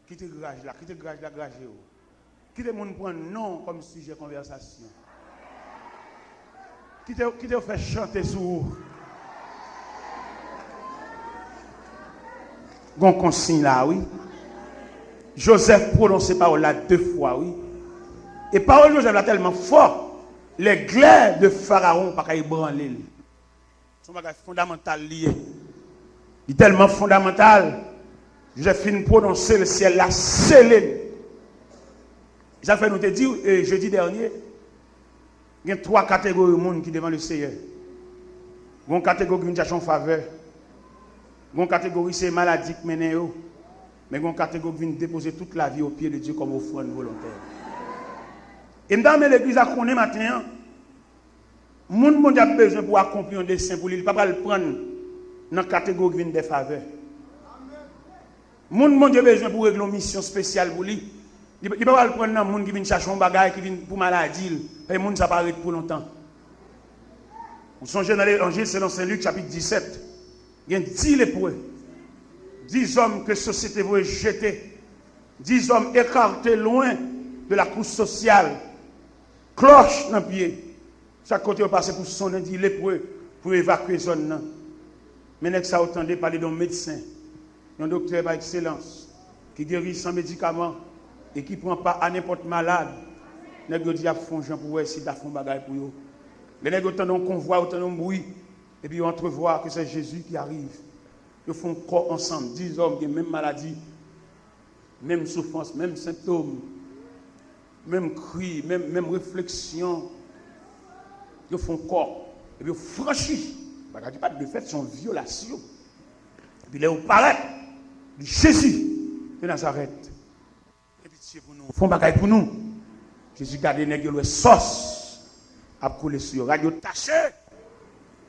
Quittez le garage là, quittez le garage là, gragez vous. Quittez le monde prendre non comme sujet de conversation. Quittez vous faire chanter sur vous. Bon consigne là, oui. Joseph prononce ces paroles là 2 fois, oui. Et parole de Joseph là tellement fort, les glaives de Pharaon pas qu'à ébranler. C'est un bagage fondamental lié. Il est tellement fondamental. Joseph fin prononcer le ciel là scellé. J'ai fait nous te dire jeudi dernier, Il y a 3 catégories de monde qui devant le Seigneur. Il y a une catégorie qui vient chercher en faveur. Il y a une catégorie c'est maladie qui mène. Mais il y a une catégorie qui vient déposer toute la vie au pied de Dieu comme offrande volontaire. Et dans l'église à Koné matin, le monde a besoin pour accomplir un dessein pour lui. Il ne peut pas le prendre dans la catégorie qui vient des faveurs. Le monde a besoin pour régler une mission spéciale pour lui. Il ne peut pas le prendre dans le monde qui vient chercher un bagage, qui vient pour maladie. Et le monde s'apparaît pour longtemps. Vous songez dans l'évangile selon Saint Luc, chapitre 17. Il y a 10 lépreux. 10 hommes que la société veut jeter. 10 hommes écartés loin de la couche sociale. Cloche dans le pied. Chaque côté on passe pour sonner 10 lépreux pour évacuer la zone. Mais ça entendait parler d'un médecin, d'un docteur par excellence, qui guérit sans médicaments et qui ne prend pas à n'importe malade. Les gens disent font gens pour essayer de faire un bagage pour eux. Les gens entendent un convoi, entendent un bruit, et puis ils entrevoient que c'est Jésus qui arrive. Ils font corps ensemble, 10 hommes qui ont même maladie, même souffrance, même symptômes, même cri, même réflexion. Ils font corps, et puis ils franchissent. Il pas de fait, c'est une violation. Et puis là, ils paraissent, Jésus de Nazareth. Et puis c'est pour nous, ils font bagaille pour nous. Jésus garde les nègres, le sauce, a coulé sur radio taché.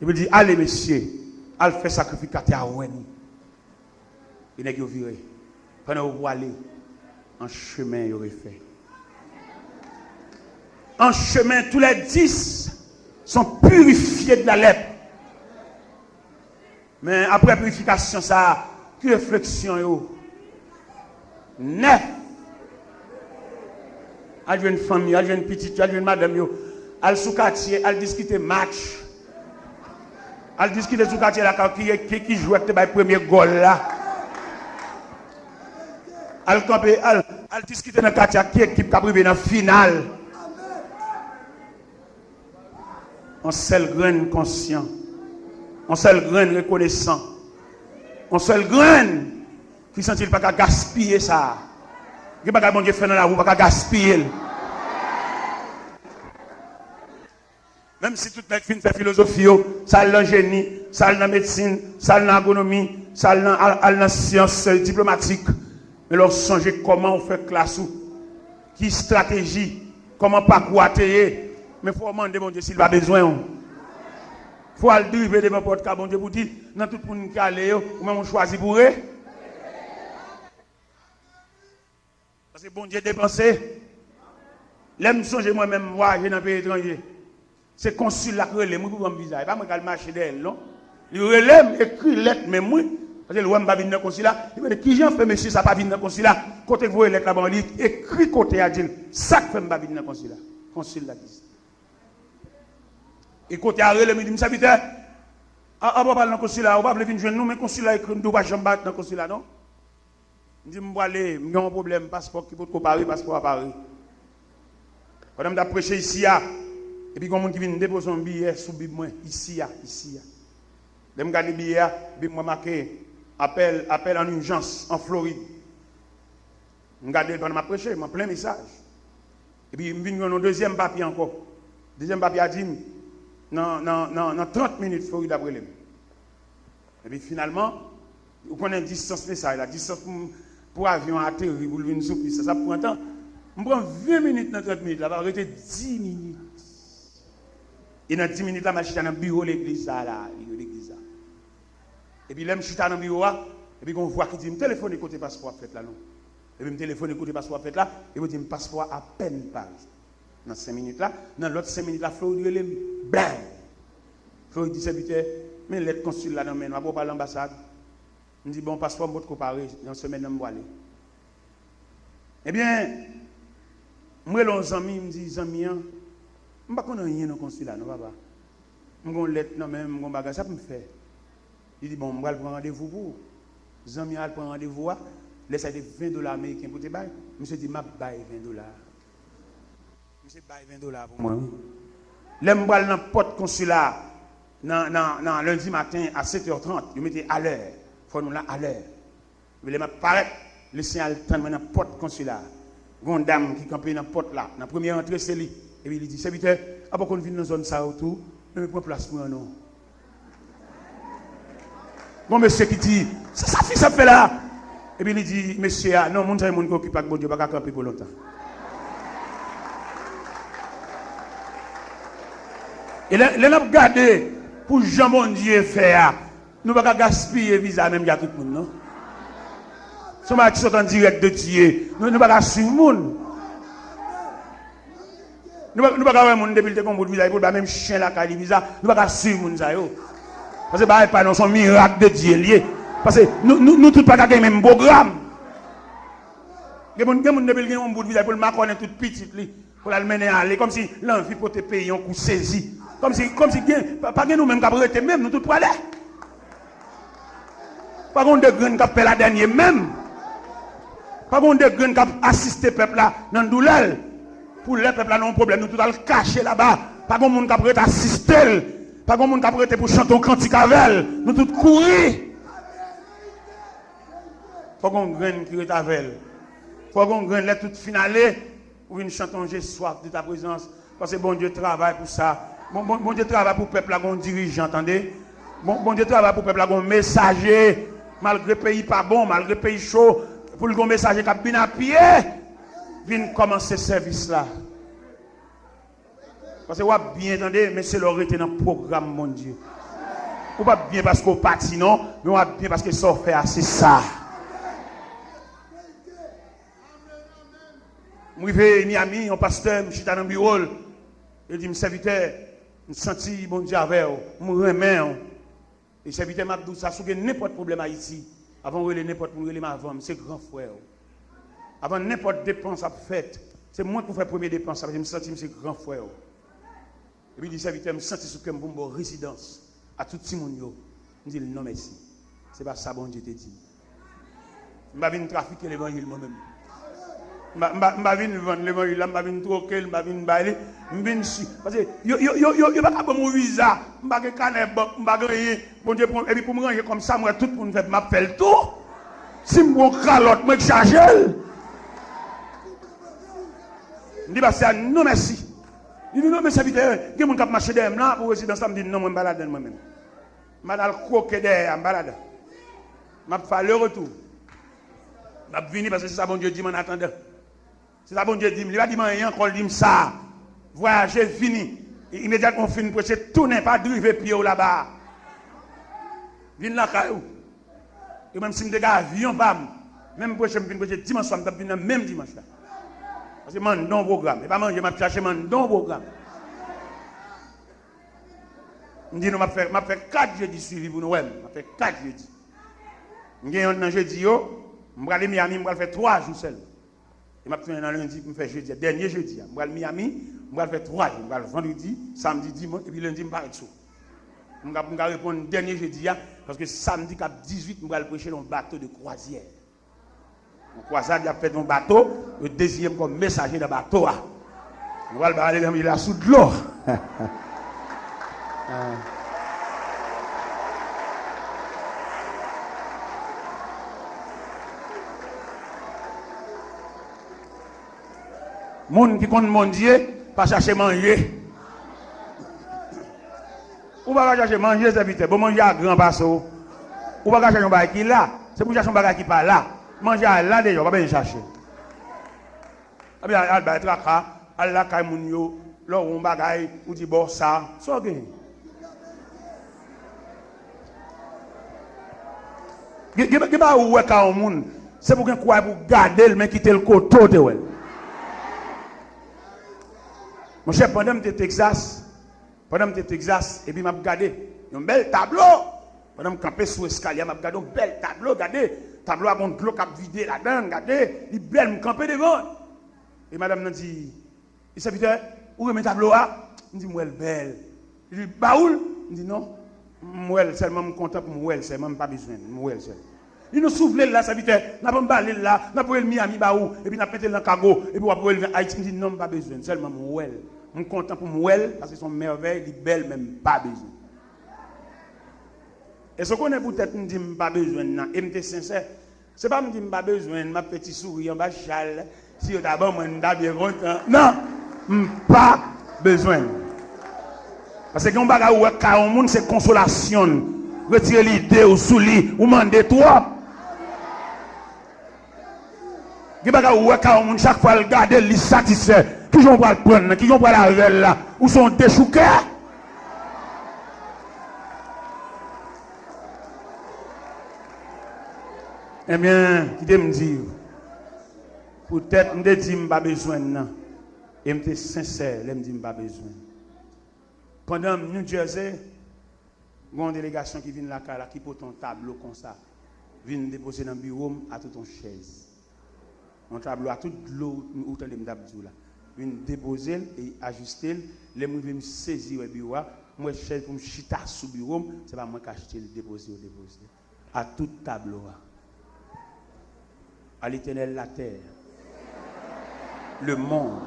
Et puis il dit, allez messieurs, allez faire sacrifice à Ouen. Les nègres viré. Pendant que vous allez, en chemin, il aurait fait. En chemin, tous les 10 sont purifiés de la lèpre. Mais après la purification, ça, que réflexion, yo. 9. Elle vient une famille, elle vient une petite, elle vient une madame, yo. Elle sous quartier, elle discute match. Elle discute sous quartier là, qui joue avec le premier goal là. Elle discute dans le quartier qui équipe qui a privé dans la finale. On seul grain conscient. On seul grain reconnaissant. On seul grain qui sent-il pas qu'à gaspiller ça. Il n'y a pas qu'à faire dans la roue, pas qu'à gaspiller. Même si tout le monde fait philosophie, ça a génie, ça a médecine, ça a l'agronomie, ça a la science diplomatique. Mais leur songer comment on fait classe, qui stratégie, comment pas quoi mais il faut demander bon Dieu s'il a besoin. Il faut aller driver devant porte car bon Dieu pour dire dans tout le monde qui allait ou même on choisit pour eux. Parce que bon Dieu dépensé. L'aime songer moi-même voyager dans un pays étranger. C'est consul là qui relève moi pour mon visa. Pas moi qui marcher d'elle non. Il relève écrit lettre mais moi parce que le roi m'a venir dans le consulat, il me dit qui j'en fait monsieur ça pas venir dans le consulat. Côté vous lettre là-bas il écrit côté à dire ça fait m'a venir dans le consulat. Consul là dit. Et côté à relève il dit monsieur habitateur ah pas dans le consulat, on pas venir joindre nous mais consulat écrit nous pas jamais battre dans le consulat non. Il dit moi aller, j'ai un problème passeport qui peut comparer passeport à Paris. Quand on a prêché ici et puis, il y a des gens qui viennent déposer un billet sous le Bible, ici. Je regarde le billet, puis je marqué appel en urgence en Floride. Je regarde pendant ma prêché, je plein message. Et puis, je viens un deuxième papier encore. Le deuxième papier a dit, dans 30 minutes, Floride après lui. Et puis, finalement, vous connaissez la distance message, la distance pour avion atterrir, pour venir sous piste. Ça prend un temps. Je prends 20 minutes dans 30 minutes, là, va arrêter 10 minutes. Et dans 10 minutes, là, je suis dans le bureau de l'église. Et puis, là, je suis dans le bureau, et puis, on voit qu'il dit, je téléphone côté passeport fait là, non. Et puis, je téléphone côté passeport fait là, et puis, je dis, passeport à peine pas. Dans 5 minutes là, dans l'autre 5 minutes là, Floride, il est blanc. Floride dit, serviteur, mais lettre consul là, non, mais on va pas à l'ambassade. Je dis, bon, passeport, je vais comparer, dans une semaine, je vais aller. Eh bien, moi, les amis, me disent, amis, je ne sais pas rien dans le consulat, non, papa. Je vais une lettre, non, mais je vais un bagage, ça peut me faire. Il dit, bon, je vais prendre rendez-vous pour vous. Les amis, je prendre rendez-vous, laissez $20 américains pour te bailler. Monsieur dit, je vais bailler $20. Monsieur baille $20 pour moi. Je vais dans le porte consulat, lundi matin à 7h30, je mettais à l'heure. Il faut nous là à l'heure. Je vais paraître, le signal dans le porte consulat. Une dame qui campait dans la porte là, dans la première entrée, c'est lui. Et puis il dit, serviteur, après qu'on vient dans zone ça autour, on prend place pour un nom. Bon monsieur qui dit, ça fait ça fait là. Et puis il dit, monsieur, non, mon Dieu, mon qui occupe pas bon Dieu, pas camper pour longtemps. Et là, on a regardé pour Jean mon Dieu faire. Nous ne pouvons pas gaspiller visa même à tout le monde, non? Si on sont en direct de Dieu, nous ne pouvons pas suivre le monde. Nous ne pouvons pas avoir un monde depuis le temps pour visa, pour même chien la cali visa, nous ne pouvons pas suivre le monde. Parce que bah, pas son miracle de Dieu lié. Parce que nous tous pas le même programme. Il y a des gens qui ont un bout de visa pour le macron tout petit, pour le mener à aller, comme si l'envie pour te payer un coup saisi. Comme si pas nous-mêmes qui avons même, nous tous pour aller. Pas qu'on de graines qui fait la dernière même. Pas qu'on de graines qui assisté le peuple là dans le douleur. Pour le peuple là, non problème, nous tous allons cacher là-bas. Pas qu'on monde qui assister. Pas qu'on monde qui pour chanter un cantique avec. Nous tous courir. Faut qu'on graine qui est avec elle. Faut qu'on graine les toutes finales. Pour une chanter j'ai soif de ta présence. Parce que bon Dieu travaille pour ça. Bon Dieu travaille pour le peuple là, un dirigeant, entendez? Bon Dieu travaille pour le peuple là, un messager. Malgré le pays pas bon, malgré le pays chaud, pour le messager qui a bien à pied, vient commencer ce service là. Parce que vous avez bien entendu, mais c'est leur été dans le programme, mon Dieu. Vous pas bien parce qu'on partit, non, mais vous bien parce que ça fait assez ça. Je vais à Miami, un pasteur, je suis dans le bureau, il dit, mon serviteur, je senti bon Dieu avec vous, je me remets. Et serviteur m'a dit ça, si vous avez n'importe problème à ici, avant de n'importe problème à avant, c'est grand frère. Avant n'importe dépense à faire, c'est moi qui fais première dépense, je me sens que c'est grand frère. Et puis il dit, serviteur, je me sens que je suis résidence à tout le monde. Je dis, non merci. Ce n'est pas ça bon Dieu te dit. Je ne vais pas trafiquer l'évangile moi-même. Je ne vais pas vendre l'évangile, je ne vais pas troquer, je ne vais pas bailler. Parce que yo pas comme mon visa, je ne vais pas rien. Bon Dieu, et puis pour me ranger comme ça, moi tout le monde fait le tour. Si je prends calotte, je charge. Je dis, c'est non merci. Il dit non, mais serviteur, il y a des gens qui marchent derrière moi pour résidence, je dis non, je me balade moi-même. Je vais le croquer derrière, je me balade. Je vais faire le retour. Je vais venir parce que c'est ça bon Dieu dit, en attendant. C'est ça bon Dieu dit, il va dire rien, quand il dit ça. Voyager fini. Immédiatement fini, pour essayer de tourner, pas driver pied là-bas. Viens là, caillou. Et même si je suis un avion, même pour essayer de venir dimanche soir, je vais venir même dimanche là. Parce que je dans le programme. Et pas manger, je vais chercher dans le programme. Je dis, je vais faire 4 jeudis suivis pour nous. Je vais faire 4 jeudis. Je vais un jeudi, je vais aller à Miami, je vais faire 3 jours seuls. Je vais faire lundi pour me faire jeudi. Dernier jeudi, je vais aller à Miami, je vais faire 3 jours. Je vais aller vendredi, samedi, dimanche, et puis lundi, je vais faire tout. Je vais répondre dernier jeudi, parce que samedi, 18, je vais aller prêcher dans un bateau de croisière. Le croisade a fait un bateau, le deuxième comme messager de bateau. On va aller dans la sous de l'eau. Monde qui compte mon Dieu, pas chercher manger. Ou pas chercher manger, c'est vite. Bon manger à grand passo. Ou pas chercher un bagage qui là. C'est pour chercher un bagage qui pas là. Manger à là déjà, on va bien chercher. Ah bien, al ba traka, al la kay moun yo, là on bagay, ou dit bon ça, so gen. Ge ba ou ka on moun, c'est pour gen quoi pour garder le mais quitter le côté de ouais. Mon cher, pendant que Texas, et puis m'a regardé un bel tableau. Pendant que je campais sur l'escalier, m'a regardé un bel tableau, regardez. Tableau a bon de l'eau qui a vidé là-dedans, regardez, il est belle, me camper devant. Et madame m'a dit, il serviteur, où est mon tableau là? Il dit, moi elle belle. Il dit, baoul? Il dit, non, moi elle seulement me content pour moi elle, c'est même pas besoin, moi elle seul. Il nous souffle là, serviteur, n'a pas m'balé là, n'a pas le Miami baou, et puis n'a pété dans le cargo, et puis après le Haïti, il dit, non, pas besoin, seulement moi elle. Je suis content pour moi elle, parce que son merveille, il est belle, même pas besoin. Et ce qu'on est peut-être me dit pas besoin et me sincère, c'est pas me dire pas besoin ma petit sourire en bas châle si d'abord moi bien content. Non, pas besoin. Parce que on baga ou ka on monde c'est consolation. Retirer l'idée ou sous lit ou mandé toi. Qui baga ou ka on monde chaque fois regarder li satisfait. Qui j'on va le prendre, qui j'on va la velle là ou sont déchouqués. Eh bien, qui te me dire peut-être me dit m'pas besoin non. Et me sincère, me dit m'pas besoin. Pendant New Jersey, il y a une délégation qui vient là, qui porte un tableau comme ça, vient déposer dans le bureau à toute une chaise. Un tableau à toute l'eau, où tu as là. Vient déposer et ajuster, les gens viennent saisir le bureau. Moi, je chaise pour me chita sous le bureau, ce n'est pas moi qui ai acheté le déposer. À tout tableau. À l'Éternel la terre, le monde.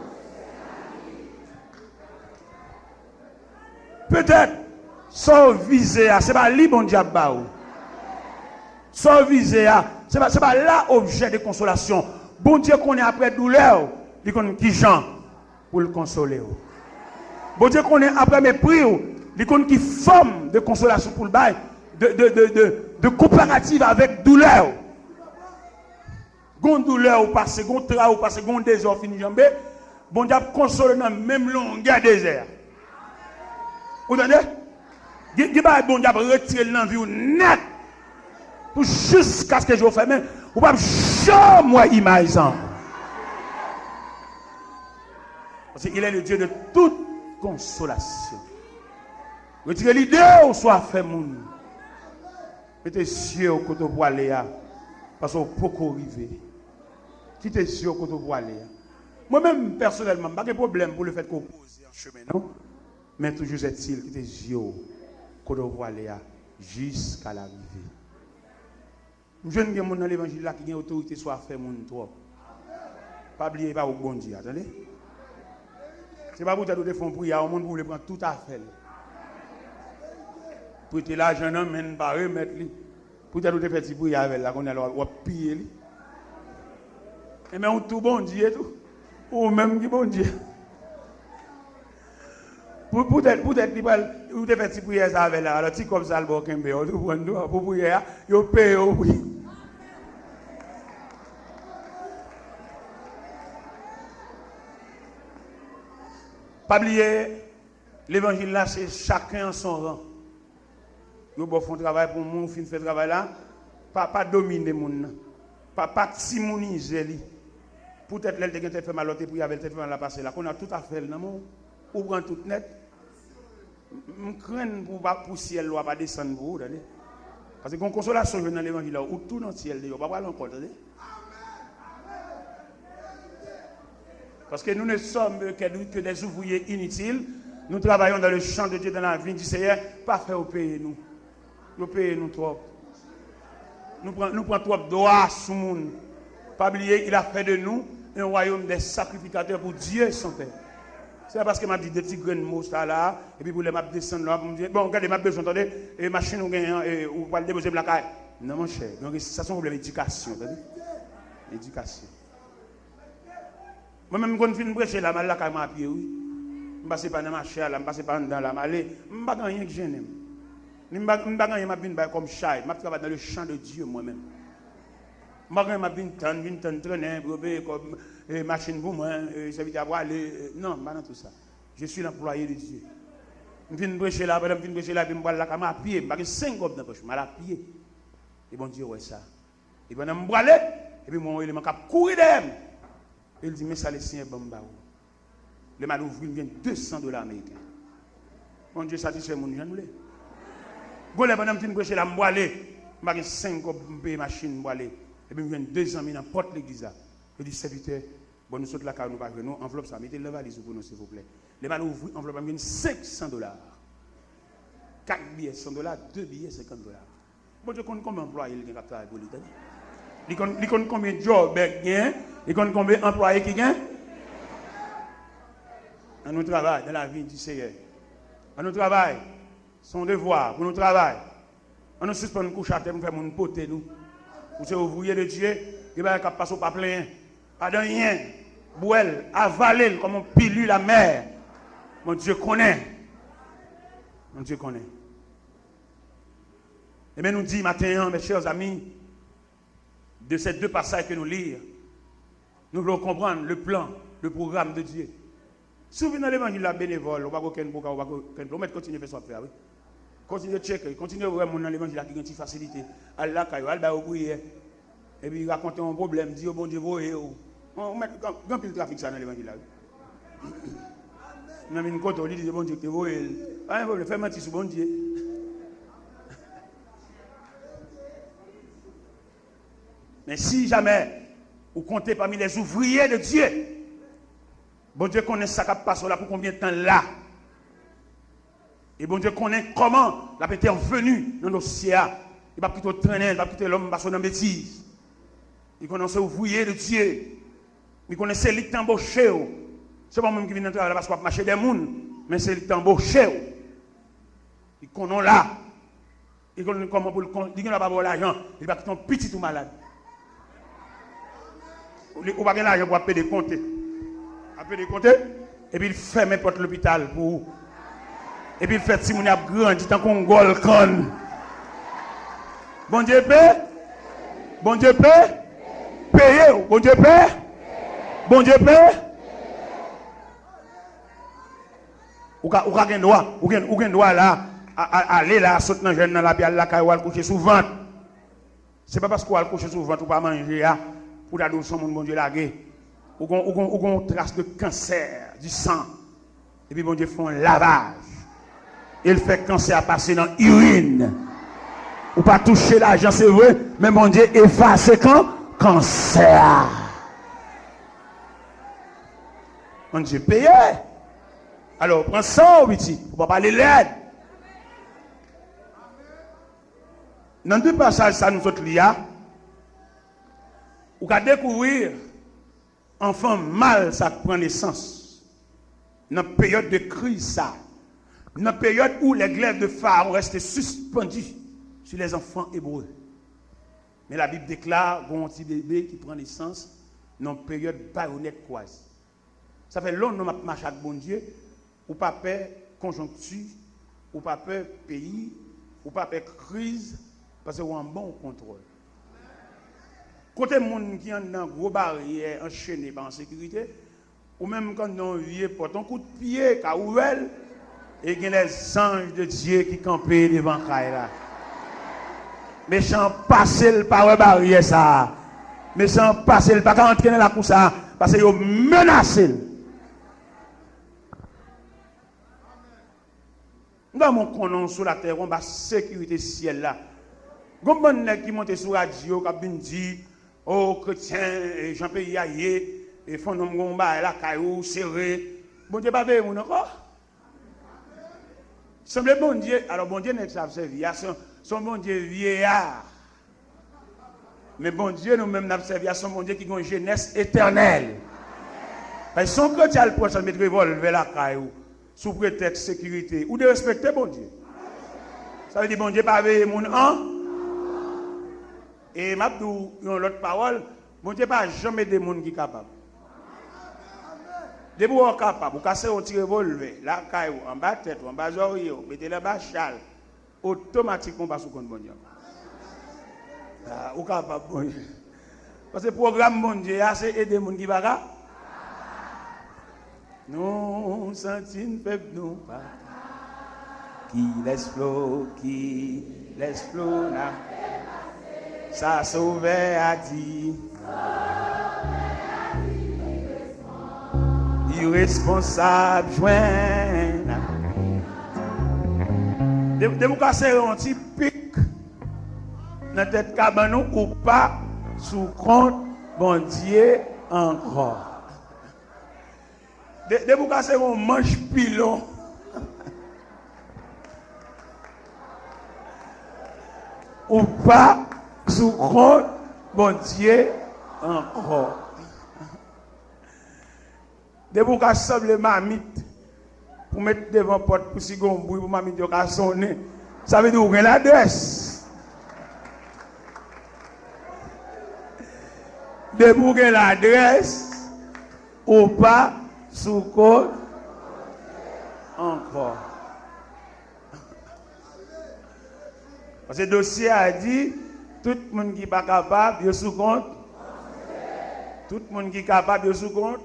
Peut-être, sans viser, ce n'est pas lui bon diable. Sans viser, ce n'est pas là objet de consolation. Bon Dieu qu'on est après douleur, il connaît qui Jean pour le consoler. Bon Dieu qu'on est après mépris, il connaît qui forme de consolation pour le bail, de coopérative avec douleur. Gon douleur ou passé, gon tra ou passé, gon désordre fini jambé, bon Dieu console dans même longueur désert. Vous entendez? Qui va bon Dieu retirer l'envie net pour jusqu'à ce que je fasse même ou pas jamais image ça. Parce qu'il est le Dieu de toute consolation. Retirer l'idée ou soit fait moun. Mettez yeux au côté pour aller parce qu'on peut arriver. Qui t'es sûr que tu vas aller? Moi-même, personnellement, je n'ai pas de problème pour le fait qu'on pose en chemin, non? Mais toujours est-il qui t'es sûr que tu vas aller jusqu'à l'arrivée. Je ne sais pas dans l'évangile là qui a autorité soit fait mon trop. Pas oublier pas au bon Dieu, attendez. C'est pas pour te faire un prière, au monde pour le prendre tout à fait. Pour te l'argent, non, mais pas remettre lui. Pour te faire un petit prière avec là, qu'on a piller lui. Et mais on tout bon Dieu tout. Ou même qui bon Dieu. Pour être ou te faire petit prière ça avec là, alors ti comme ça le bon kembe, on tout prendre pour prière, yo paye au prix. Pas oublier l'évangile là c'est chacun en son rang. Nous bon font travail pour moun fin fait travail là, pas dominer moun. Pas timoniser lui. Peut-être l'elle te fait mal l'autre pour y avait fait mal la passer là qu'on a tout à fait non mon ou prend tout net. Me crains pour ciel loi pas descendre pour vous parce que qu'on consolation dans l'évangile là ou tout dans ciel là pas encore attendez. Parce que nous ne sommes que des ouvriers inutiles. Nous travaillons dans le champ de Dieu, dans la vie du Seigneur. Pas faire payer nous. Nous payons nous trop. Nous prenons trop de droits sur le monde. Pas oublier, il a fait de nous un royaume des sacrificateurs pour Dieu son Père. C'est parce que m'a dit des petits grains de mousse là, et puis pour les m'a descendre là, pour me dire, bon, regardez, m'a besoin, attendez, et machine ou gagnant, ou pas le déposer la caille. Non, mon cher. Donc, ça, c'est un problème d'éducation. Éducation. Moi-même, quand je finis de prêcher là, je suis à pied, oui. Je ne passe pas dans ma chair, je ne passe pas dans la malée. Je ne passe rien que je n'aime. Je ne passe rien comme chat. Je travaille dans le champ de Dieu moi-même. Je ne passe pas dans traîner, comme machine pour moi, serviteur à aller. Non, je ne pas dans tout ça. Je suis l'employé de Dieu. Je viens de prêcher là, je viens de prêcher là, je vais à pied. Je vais 5 gobes dans la poche, je vais à pied. Et bon Dieu, ouais ça. Et puis je vais aller, et puis mon élément cap courir derrière. Il dit, mais ça les signes bamba. Le mal ouvrier vient $200 américains. Mon Dieu satisfait mon jeune voulait. Gole pendant que je prêcher là, je aller, je vais 5 machines pour aller. Et puis je viens 200 000 dans porte l'église. Je dis, serviteur, bon, nous sommes là, car nous pas nous enveloppe ça, mettez le valise pour nous, s'il vous plaît. Le mal ouvrier enveloppe vient $500. 4 billets $100, 2 billets $50. Bon Dieu, combien d'employés il y a pour l'Italie? Il compte combien de jobs il y a? Il compte combien d'employés qui gagnent? On nous travaille dans la vie du Seigneur. On nous travaille. Son devoir pour nous travailler. On nous suspend une couche à terre pour faire mon pote nous. Pour ces ouvriers de Dieu, il va passer pas plein. Pas de rien. Bouel, avaler comme on pilule la mer. Mon Dieu connaît. Mon Dieu connaît. Et bien nous dit maintenant, mes chers amis, de ces deux passages que nous lisons, nous voulons comprendre le plan, le programme de Dieu. Si vous venez dans l'évangile la bénévole, on va aucun bouca, on va aucun continuer à faire ça faire. Continuez à checker, continuez à voir dans l'évangile qui a une facilité. Allah, il va prier. Et puis il raconte un problème, dit, oh bon Dieu, on met grand pile de trafic ça dans l'évangile. On a mis une côte, on dit, bon Dieu, que vous pas un problème, fais mentir sur bon Dieu. Mais si jamais vous comptez parmi les ouvriers de Dieu, bon Dieu connaît ça qui passe là pour combien de temps là. Et bon Dieu connaît comment la pété est venue dans nos cieux. Il va plutôt traîner, il va plutôt l'homme passer dans bêtise. Il connaît ces ouvriers de Dieu. Il connaît celui qui t'embauché. Ce n'est pas moi qui viens d'entrer là parce qu'on va marcher des gens, mais c'est celui qui t'embauché. Il connaît là. Il connaît comment pour le compte. Il n'a pas pour l'argent. Il va quitter un petit ou malade. On va gagner l'argent pour appeler des comptes. Appeler des comptes. Et puis il ferme porte l'hôpital pour. Et puis il fait si mon a grandi tant qu'on gol con. Bon Dieu paie. Bon Dieu paie. Payez. Bon Dieu paie. Bon Dieu paie. Ou gagne droit. Ou gagne droit là. Aller là, sauter dans jeune dans la pied, là, ou aller coucher sous ventre. C'est pas parce qu'on va coucher sous ventre ou pas manger là. Pour d'aller son monde, bon Dieu, laguer. Ou qu'on trace de cancer, du sang. Et puis, bon Dieu, fait un lavage. Il fait cancer à passer dans l'urine. Ou pas toucher l'argent, c'est vrai, mais bon Dieu, efface quand cancer. Bon Dieu, payé. Alors, prends ça, petit, pour pas parler l'aide. Dans deux passages, ça nous autres liés. Ou qu'à découvrir enfant mal ça prend naissance. Dans la période de crise ça. Dans la période où les glaives de Pharaon restaient suspendus sur les enfants hébreux. Mais la Bible déclare qu'il y a un petit bébé qui prend naissance dans une période baïonnette croise. Ça fait longtemps que je marche avec bon Dieu. Ou pas peur conjoncture, ou pas peur pays, ou pas peur crise, parce que vous avez un bon contrôle. Côté monde qui est dans gros barrière enchaîné par en sécurité, ou même quand on vient porte un coup de pied, caouel, et il y a les anges de Dieu qui campent devant là. Méchant passer par la barrière ça. Méchant passer pas qu'à entrer dans la cour ça, parce que vous menacez. Nous avons un sur la terre, on va sécurité ciel là. Comment on qui monte sur la radio, qui a dit, oh chrétien, Jean-Pierre Yaye, et font un combat, la caillou, serré. Bon Dieu, pas de mon encore. Semble bon Dieu, alors bon Dieu n'est pas servi, son bon Dieu vieillard. Mais bon Dieu, nous-mêmes, nous avons servi à son bon Dieu qui a une jeunesse éternelle. Parce que son chrétien le prochain mettre revolver la caillou, sous prétexte sécurité, ou de respecter bon Dieu. Ça veut dire bon Dieu, pas veiller mon an. Et m'a dit l'autre parole, bon Dieu pas jamais des gens qui sont capables. Des gens capables, vous cassez un petit revolver, la caille, en bas tête, en bas oreille, mettez la bas châle, automatiquement pas sous compte bon Dieu. Ou capable bon Dieu. Parce que le programme bon Dieu, c'est aider les gens qui sont là. Nous sentons peuple nous pas. Qui laisse flot là. Ça sauvé a dit. Irresponsable joindre. De vous casser un petit pic dans la tête cabanon ou pas sous compte bon Dieu encore. De vous casser un manche pilon. Ou pas sous compte bon Dieu encore. De vous casser le mamite pour mettre devant la porte pour si vous bruit pour mamite de sonner. Ça veut dire que vous avez l'adresse. De vous avez l'adresse ou pas sous compte encore. Parce que le dossier a dit, tout le monde qui n'est pas capable, il est sous compte. Tout le monde qui est capable, il est sous compte.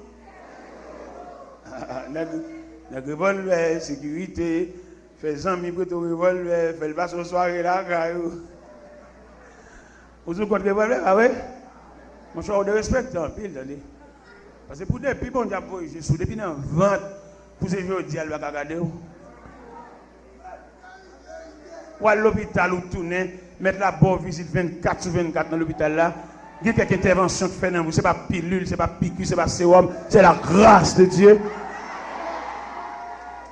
Le revolver, sécurité, fait amis pour ton revolver, fait le passe aux soirées là, vous sous compte revolver, ah ouais? Mon choix de respect, en pile, attendez. Parce que pour depuis, bon, j'ai sous depuis dans 20, pour ces jours, il va regarder. Ou à l'hôpital, ou tourner, mettre la bonne visite 24 sur 24 dans l'hôpital là. Il y a quelques interventions qui fait dans vous, ce n'est pas pilule, ce n'est pas piqûre, ce n'est pas sérum, c'est la grâce de Dieu.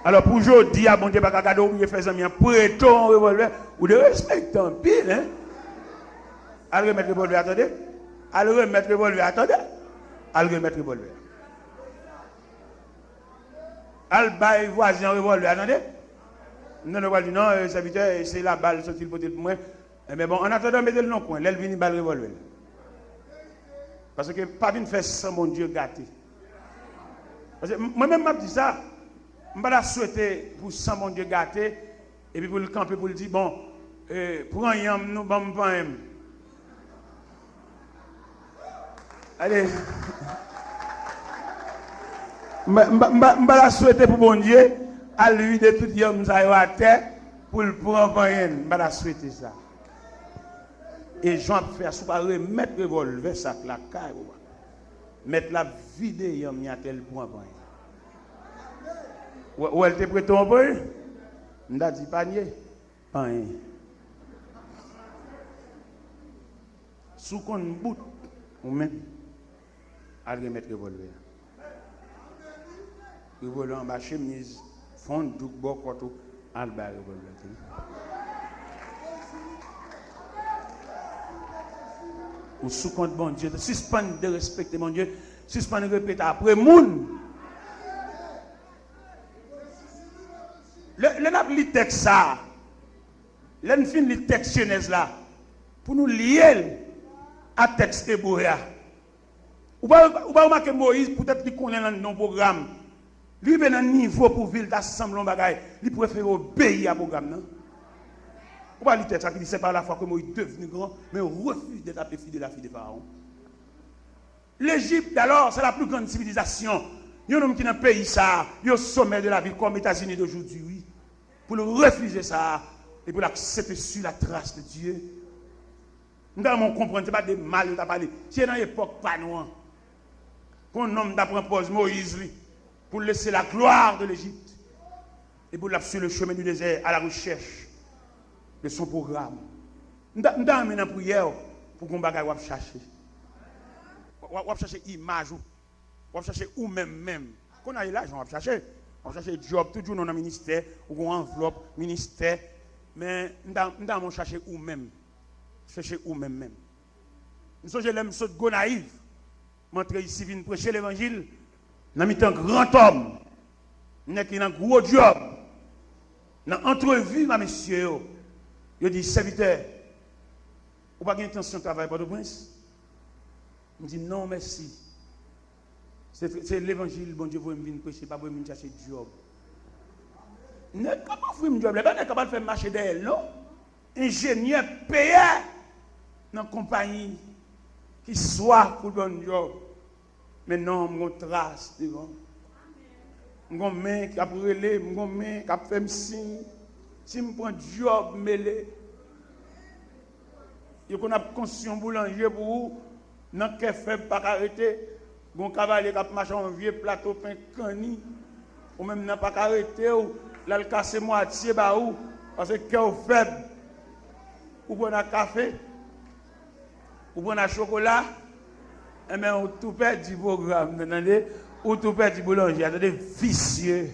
Alors pour aujourd'hui, bon Dieu, pas regarder où il fait ça, il prête un revolver, ou de respecter en pile, hein. Allez remettre le revolver, attendez. Allez remettre le revolver, attendez. Allez remettre le revolver. Allez bailler voisin revolver, attendez. Non, non, serviteur, c'est la balle, sorti le côté de moi. Mais bon, en attendant, mettez le nom coin, l'aile vient balle revolver. Parce que pas venir faire ça, mon Dieu, gâté. Parce que moi-même, je dis ça. Je ne vais pas souhaiter pour ça, mon Dieu, gâté. Et puis pour le camper, pour le dire, bon, pour un yam, nous, bon, pas un. Allez. Je ne vais pas souhaiter pour mon Dieu, à lui de tout yam, ça à terre, pour le prendre rien. Je ne vais pas souhaiter ça. Et Jean faire ça, remettre le revolver, ça, la caille, mettre la vidéo, yam, à tel point. Ou elle te prête un peu? On a dit panier. Rien. Sous qu'on bout, ou même, à remettre le revolver. Le revolver en bas, chemise, fond, douk, bokoto, à le bas le revolver. Ou sous compte bon Dieu, suspendre de respecter mon Dieu, suspendre de répéter après moun. Le n'a pas lu texte ça. Le fin le texte Genèse là pour nous lier à texte hébreu. Ou pas remarquer Moïse peut-être qu'il connaît dans nos programme. Lui vient un niveau pour ville d'assemblement bagaille, il préfère obéir à programme non. Ou pas le texte qui dit c'est par la foi que Moïse est devenu grand mais refuse d'être appelé fils de la fille de Pharaon. L'Égypte alors c'est la plus grande civilisation. Il y a un homme qui est dans le pays, ça, il est au sommet de la vie comme les États-Unis d'aujourd'hui. Pour le refuser ça, et pour l'accepter sur la trace de Dieu. Nous devons comprendre, ce n'est pas des mal que tu as parlé. C'est dans l'époque pas noire. Qu'on homme d'apprendre Moïse, lui, pour laisser la gloire de l'Égypte. Et pour l'absolu le chemin du désert à la recherche de son programme. Nous devons amener une prière pour qu'on va chercher. On va chercher image. On va chercher ou même. Quand on a l'argent, on va chercher. On va chercher job, toujours dans le ministère, ou en enveloppe, ministère. Mais nous devons chercher ou même. Chercher ou même. Nous sommes les saut go naïf. M'entrer ici, venir prêcher l'évangile. Nous avons un grand homme. Nous avons un gros job. Dans l'entrevue, ma monsieur, il dit, serviteur, vous n'avez pas d'intention de travailler pour le prince? Il dit, non, merci. C'est l'évangile, bon Dieu, vous venir prêcher, pas vous venir chercher du job. Vous n'êtes pas capable de faire job, vous n'êtes pas capable de faire marcher d'elle, non? Ingénieur payé dans la compagnie qui soit pour le bon job. Mais non, mon trace devant. Mon main qui a brûlé, mon main qui a fait signe. Si je prends job mêlé, il y a conscient boulanger pour vous, dans le fait pas arrêter. Bon cavalier qui a marché en vieux plateau pain cani, ou même n'a pas arrêté, ou là le casse moitié, parce que cœur faible. Ou bon un café, ou bon un chocolat, et bien on tout perd du programme, entendez? Ou tout perd du boulanger, attendez, vicieux.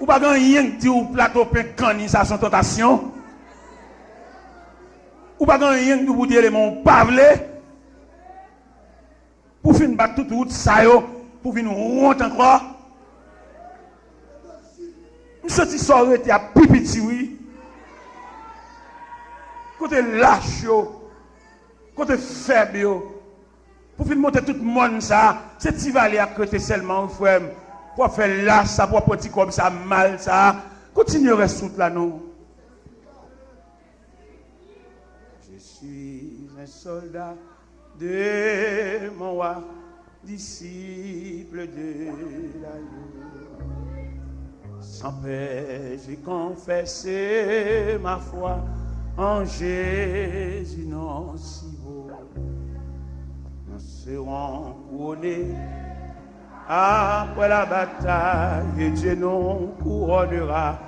Ou pas rien qui dit au plateau pain cani, ça son tentation. Ou pas rien qui vous dire mon pavlé. Pour finir battre toute route ça yo, pour finir honte encore. Nous senti sorti à pipiti oui. Côté lâche yo, côté faible yo. Pour finir monter tout le monde ça, c'est petit valer à côté seulement frère. Pour faire lâche ça, pour petit comme ça mal ça. Continuez, reste tout là, non? Je suis un soldat de mon roi, disciple de l'agneau. Sans paix, j'ai confessé ma foi en Jésus, non si beau. Nous serons couronnés après la bataille, et Dieu nous couronnera,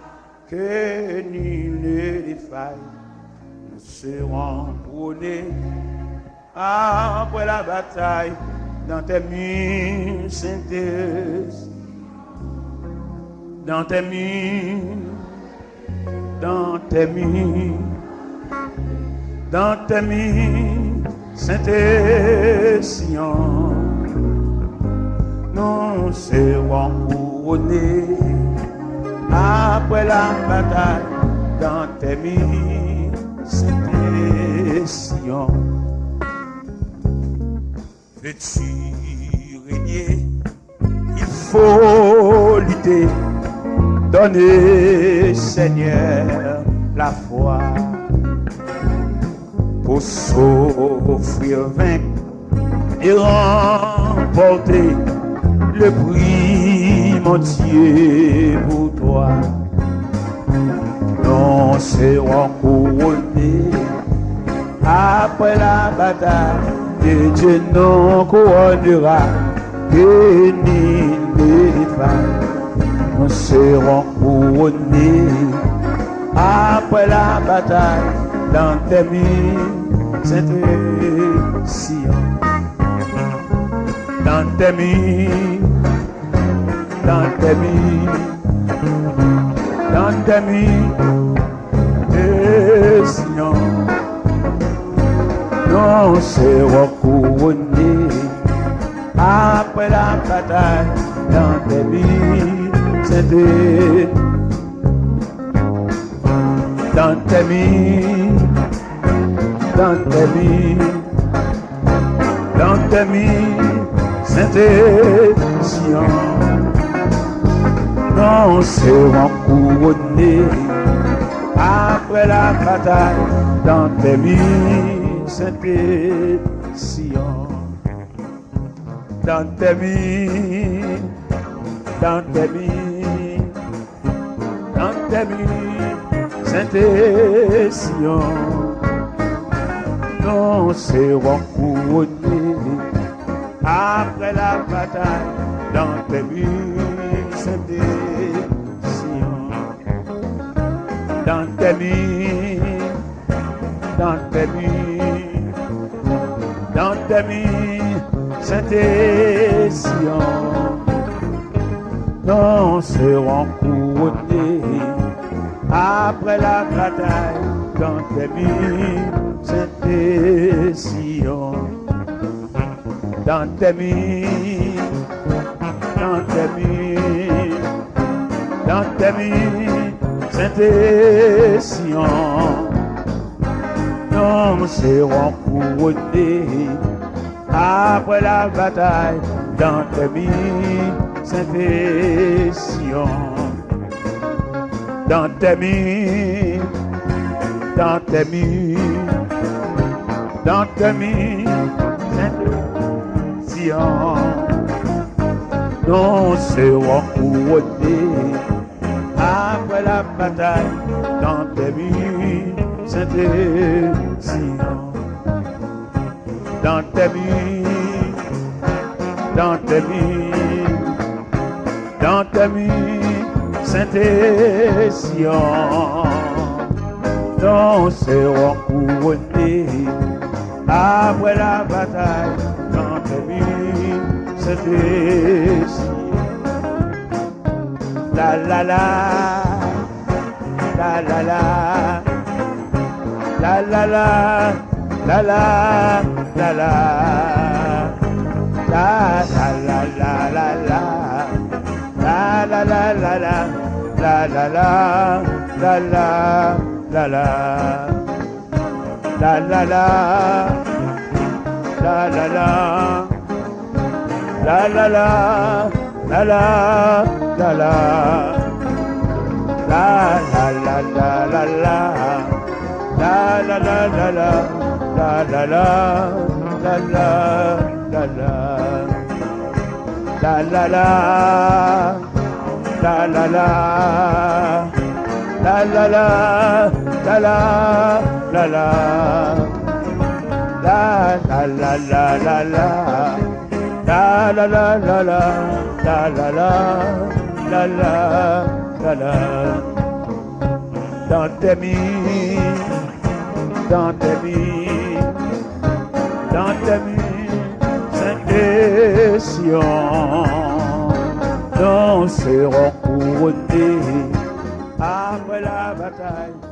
que nul ne défaille. Nous serons couronnés après la bataille, dans tes murs, Saint-Esprit. Dans tes murs, dans tes murs, dans tes murs, Saint-Esprit. Nous serons couronnés après la bataille, dans tes murs, Saint-Esprit. Veux-tu régner? Il faut lutter. Donnez, Seigneur, la foi pour s'offrir, vaincre et remporter le prix, mon Dieu, pour toi. Nous serons couronnés après la bataille, et Dieu nous couronnera, que nul ne défaille. Nous serons couronnés après la bataille, dans tes murs, Saint-Esprit. Dans tes murs, dans tes murs, dans tes murs, Seigneur. Nous serons couronnés après la bataille, dans tes murs. Dans tes murs, dans tes murs, dans tes murs, Saint-Esprit. Nous serons couronnés après la bataille, dans tes murs, Saint-Esprit. Dans tes murs, dans tes murs, dans tes murs, Saint-Esprit. Nous serons couronnés après la bataille, dans tes murs, Saint-Esprit. Dans tes murs, dans tes murs, dans tes murs, Saint-Esprit. Nous serons couronnés après la bataille, dans tes murs, Saint-Esprit. Dans tes murs, dans tes murs, dans tes murs, Saint-Esprit. Nous serons couronnés après la bataille, dans tes murs, Saint-Esprit. Dans tes murs, dans tes murs, dans tes murs, Saint-Esprit. Nous serons couronnés après la bataille, dans tes murs, Saint-Esprit. Dans tes murs, dans tes murs, dans tes murs, Saint-Esprit. Nous serons couronnés après la bataille, dans tes murs, Saint-Esprit. La la la, la la la, la la la, la la la la, la la la la la, la la la la la, la la la la la, la la la la la, la la la, la la la, la la la la, La la la la la la. La la la la la. La la la la la la la. La la la. La la la. La la la. La la la la. La la la la la la. La la la la la. La la la. La la la la. Dans tes nuits, dans tes nuits, dans tes nuits, Saint Sion, nous serons couronnés après la bataille.